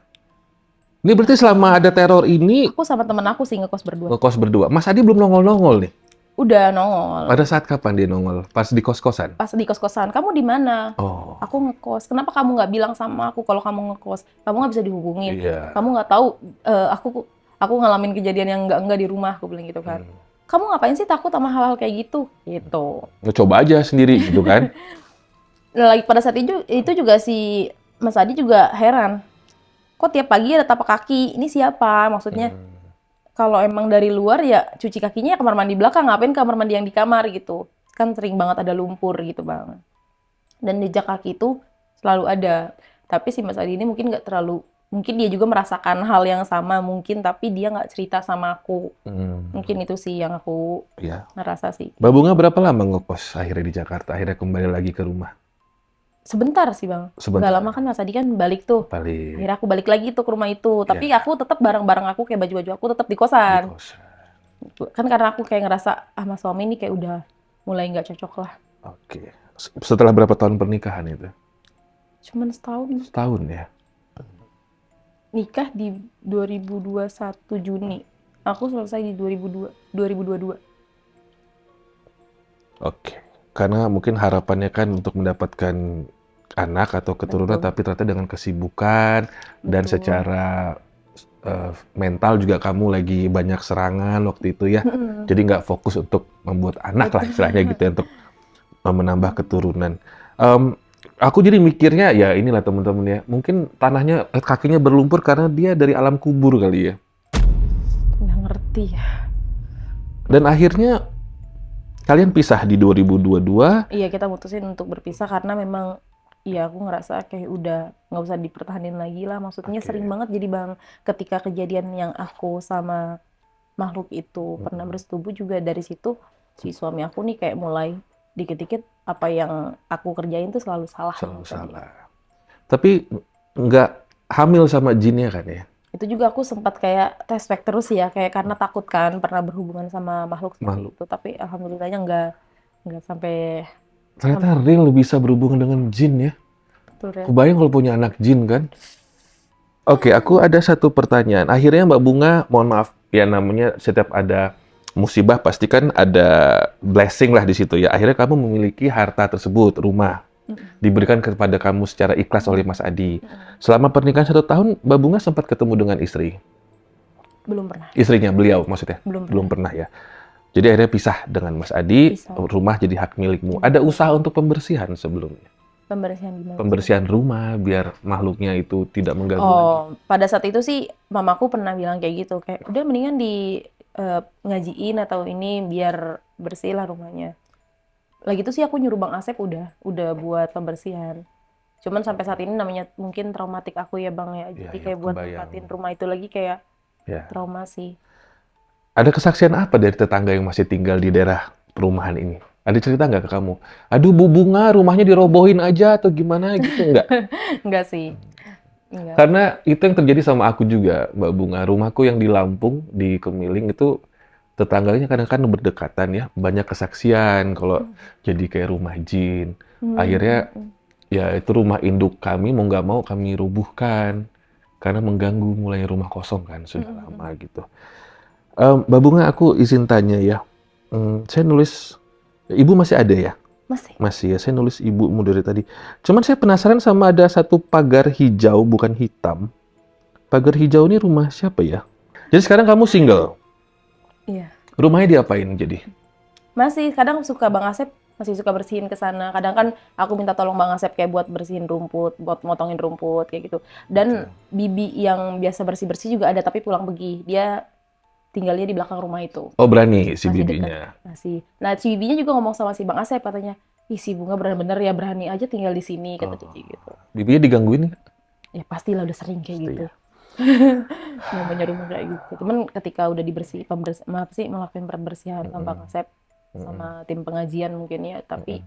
B: Ini berarti selama ada teror ini
A: Aku sama temen aku sih ngekos berdua.
B: ngekos berdua. Mas Adi belum nongol-nongol nih.
A: Udah nongol.
B: Pada saat kapan dia nongol? Pas di kos-kosan?
A: Pas di kos-kosan, kamu di mana?
B: Oh,
A: Aku ngekos. Kenapa kamu nggak bilang sama aku kalau kamu ngekos? Kamu nggak bisa dihubungin.
B: iya.
A: Kamu nggak tahu aku ngalamin kejadian yang nggak di rumah, aku bilang gitu kan. Kamu ngapain sih takut sama hal-hal kayak gitu? Gitu.
B: Ngecoba aja sendiri gitu kan?
A: Nah, lagi pada saat itu juga si Mas Adi juga heran. Kok tiap pagi ada tapak kaki? Ini siapa? Maksudnya kalau emang dari luar ya cuci kakinya kamar mandi belakang, ngapain kamar mandi yang di kamar gitu. Kan sering banget ada lumpur gitu bang. Dan jejak kaki itu selalu ada. Tapi si Mas Adi ini mungkin nggak terlalu, mungkin dia juga merasakan hal yang sama mungkin, tapi dia nggak cerita sama aku. Mungkin itu sih yang aku
B: Ya.
A: ngerasa sih.
B: Mbak Bunga berapa lama ngekos akhirnya di Jakarta? Akhirnya kembali lagi ke rumah?
A: Sebentar sih bang.
B: Sebentar.
A: Nggak lama kan Mas Adi kan balik tuh.
B: Balik
A: Akhirnya aku balik lagi tuh ke rumah itu. Tapi
B: Ya.
A: aku tetap barang-barang aku kayak baju-baju aku tetap di
B: di
A: kosan.
B: kosan.
A: Kan karena aku kayak ngerasa sama suami ini kayak udah mulai nggak cocok lah.
B: Oke. Setelah berapa tahun pernikahan itu?
A: Cuman setahun.
B: Setahun ya?
A: Nikah di 2021 Juni. Aku selesai di 2022.
B: Oke. Karena mungkin harapannya kan untuk mendapatkan anak atau keturunan,
A: Betul.
B: tapi ternyata dengan kesibukan dan
A: Betul.
B: secara mental juga kamu lagi banyak serangan waktu itu ya. Jadi nggak fokus untuk membuat anak lah istilahnya gitu ya, untuk menambah keturunan. Aku jadi mikirnya ya inilah teman-teman ya, mungkin tanahnya kakinya berlumpur karena dia dari alam kubur kali ya.
A: Nggak ngerti ya.
B: Dan akhirnya kalian pisah di 2022.
A: Iya kita mutusin untuk berpisah karena memang iya aku ngerasa kayak udah nggak usah dipertahanin lagi lah. Maksudnya
B: Oke.
A: sering banget jadi bang, ketika kejadian yang aku sama makhluk itu pernah bersetubuh juga dari situ si suami aku nih kayak mulai dikit-dikit apa yang aku kerjain tuh selalu salah.
B: Selalu salah. Tapi nggak hamil sama jinnya kan ya?
A: Itu juga aku sempat kayak tes swab terus ya, kayak karena takut kan pernah berhubungan sama makhluk seperti itu. Tapi alhamdulillahnya nggak sampai.
B: Ternyata real bisa berhubungan dengan jin ya.
A: Betul, ya.
B: Kebayang kalau punya anak jin kan? Oke, aku ada satu pertanyaan. Akhirnya Mbak Bunga, mohon maaf ya namanya setiap ada musibah pasti kan ada blessing lah di situ ya. Akhirnya kamu memiliki harta tersebut, rumah. Diberikan kepada kamu secara ikhlas oleh Mas Adi. Selama pernikahan 1 tahun, Mbak Bunga sempat ketemu dengan istri?
A: Belum pernah.
B: Istrinya, beliau maksudnya?
A: Belum
B: pernah ya. Jadi akhirnya pisah dengan Mas Adi,
A: Pisah.
B: rumah jadi hak milikmu. Ada usaha untuk pembersihan sebelumnya?
A: Pembersihan gimana?
B: Pembersihan rumah biar makhluknya itu tidak mengganggu lagi.
A: Oh, pada saat itu sih mamaku pernah bilang kayak gitu, kayak udah mendingan di ngajiin atau ini biar bersih lah rumahnya. Lagi itu sih aku nyuruh Bang Asep udah buat pembersihan. Cuman sampai saat ini namanya mungkin traumatik aku ya Bang ya. Jadi
B: ya,
A: kayak buat
B: kebayang.
A: nempatin rumah itu lagi kayak
B: Ya.
A: trauma sih.
B: Ada kesaksian apa dari tetangga yang masih tinggal di daerah perumahan ini? Ada cerita nggak ke kamu? Aduh, Bu Bunga, rumahnya dirobohin aja atau gimana gitu, nggak?
A: Enggak sih, enggak.
B: Karena itu yang terjadi sama aku juga, Mbak Bunga. Rumahku yang di Lampung, di Kemiling itu tetangganya kadang-kadang berdekatan ya, banyak kesaksian kalau jadi kayak rumah jin. Akhirnya
A: Hmm.
B: ya itu rumah induk kami mau nggak mau kami rubuhkan karena mengganggu mulai rumah kosong kan sudah lama gitu. Mbak Bunga, aku izin tanya ya. Saya nulis, Ibu masih ada ya?
A: Masih.
B: Masih ya, saya nulis ibumu dari tadi. Cuman saya penasaran sama ada satu pagar hijau, bukan hitam. Pagar hijau ini rumah siapa ya? Jadi sekarang kamu single.
A: Iya.
B: Rumahnya diapain jadi?
A: Masih kadang suka Bang Asep masih suka bersihin ke sana. Kadang kan aku minta tolong Bang Asep kayak buat bersihin rumput, buat motongin rumput kayak gitu. Dan bibi yang biasa bersih-bersih juga ada tapi pulang pergi. Dia tinggalnya di belakang rumah itu.
B: Oh, berani si
A: Masih
B: bibinya.
A: dekat. Masih. Nah, si bibinya juga ngomong sama si Bang Asep katanya, "Ih, si Bunga bener-bener ya berani aja tinggal di sini," kata dia gitu.
B: Bibinya digangguin nggak?
A: Ya pastilah udah sering kayak
B: Pasti
A: gitu.
B: ya.
A: Namanya rumah kayak gitu. Cuman ketika udah melakukan pembersihan sama Bang Asep sama tim pengajian mungkin ya, tapi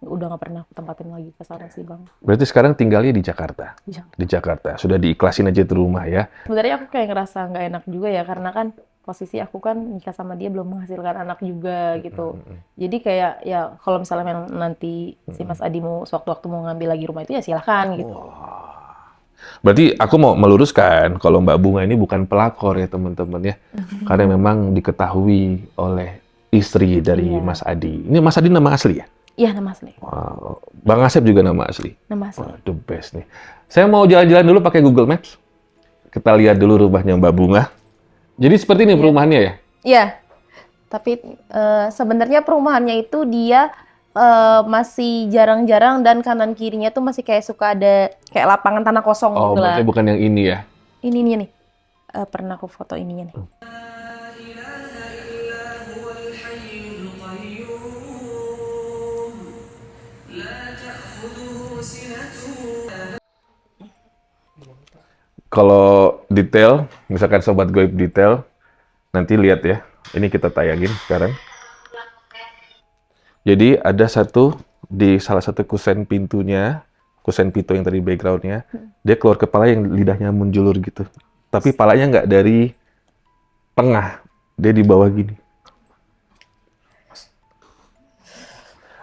A: udah nggak pernah aku tempatin lagi ke sana sih Bang.
B: Berarti sekarang tinggalnya di Jakarta.
A: Iya.
B: Di Jakarta. Sudah diikhlasin aja itu rumah ya.
A: Sebenarnya aku kayak ngerasa nggak enak juga ya karena kan posisi aku kan nikah sama dia belum menghasilkan anak juga gitu. Jadi kayak ya kalau misalnya memang nanti si Mas Adi mau sewaktu-waktu mau ngambil lagi rumah itu ya silahkan gitu.
B: Berarti aku mau meluruskan kalau Mbak Bunga ini bukan pelakor ya teman-teman ya. Karena memang diketahui oleh istri dari
A: Iya.
B: Mas Adi. Ini Mas Adi nama asli ya?
A: Iya, nama asli.
B: Wow. Bang Asep juga nama asli.
A: Nama asli.
B: Wah, the best nih. Saya mau jalan-jalan dulu pakai Google Maps. Kita lihat dulu rumahnya Mbak Bunga. Jadi seperti ini perumahannya ya?
A: Iya. Tapi sebenarnya perumahannya itu dia masih jarang-jarang dan kanan kirinya tuh masih kayak suka ada kayak lapangan tanah kosong
B: Oh,
A: gitu lah.
B: berarti bukan yang ini ya?
A: Ini nih. Pernah aku foto ininya nih.
B: Kalau detail, misalkan Sobat Goib detail, nanti lihat ya. Ini kita tayangin sekarang. Jadi ada satu di salah satu kusen pintunya, kusen pintu yang tadi backgroundnya, dia keluar kepala yang lidahnya menjulur gitu. Tapi palanya nggak dari tengah, dia di bawah gini.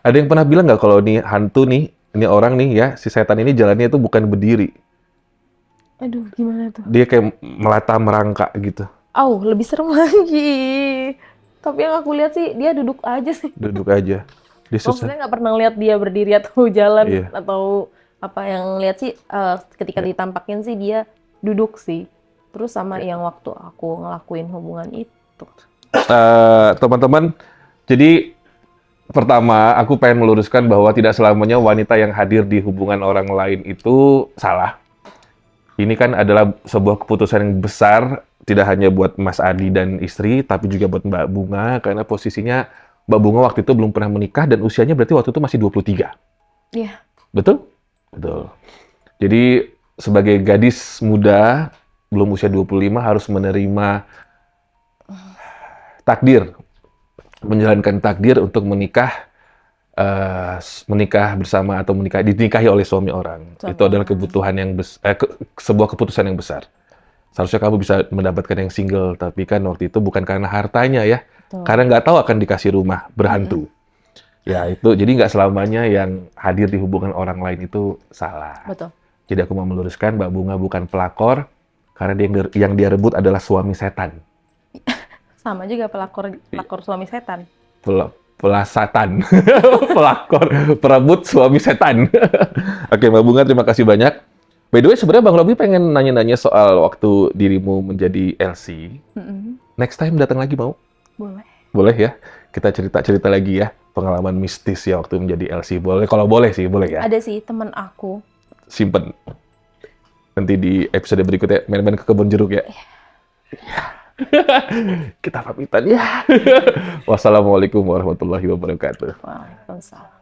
B: Ada yang pernah bilang nggak kalau nih hantu nih, ini orang nih ya, si setan ini jalannya itu bukan berdiri.
A: Aduh, gimana tuh?
B: Dia kayak melata merangkak gitu.
A: Lebih serem lagi. Tapi yang aku lihat sih dia duduk aja sih.
B: Duduk aja. Dia susah.
A: Maksudnya nggak pernah lihat dia berdiri atau jalan
B: Iya.
A: atau apa yang lihat sih ketika ditampakin sih dia duduk sih. Terus sama yang waktu aku ngelakuin hubungan itu.
B: Teman-teman, jadi pertama aku pengen meluruskan bahwa tidak selamanya wanita yang hadir di hubungan orang lain itu salah. Ini kan adalah sebuah keputusan yang besar, tidak hanya buat Mas Adi dan istri, tapi juga buat Mbak Bunga, karena posisinya Mbak Bunga waktu itu belum pernah menikah, dan usianya berarti waktu itu masih 23.
A: Iya.
B: Betul? Betul. Jadi, sebagai gadis muda, belum usia 25, harus menerima takdir, menjalankan takdir untuk menikah bersama atau dinikahi oleh suami orang.
A: Suami
B: Itu adalah kebutuhan yang sebuah keputusan yang besar. Seharusnya kamu bisa mendapatkan yang single, tapi kan waktu itu bukan karena hartanya ya,
A: Betul.
B: karena nggak tahu akan dikasih rumah berhantu. Ya itu, jadi nggak selamanya yang hadir di hubungan orang lain itu salah.
A: Betul.
B: Jadi aku mau meluruskan, Mbak Bunga bukan pelakor, karena yang dia rebut adalah suami setan.
A: Sama juga pelakor suami setan.
B: Pelasatan, pelakor, perebut suami setan. Oke, Mbak Bunga, terima kasih banyak. By the way, sebenarnya Bang Robi pengen nanya-nanya soal waktu dirimu menjadi LC. Next time datang lagi mau?
A: Boleh.
B: Boleh ya? Kita cerita-cerita lagi ya, pengalaman mistis ya waktu menjadi LC. Boleh, kalau boleh sih, boleh ya?
A: Ada sih teman aku.
B: Simpen. Nanti di episode berikutnya, main-main ke kebun jeruk ya? Kita pamitan ya. Wassalamualaikum warahmatullahi wabarakatuh.
A: Waalaikumsalam.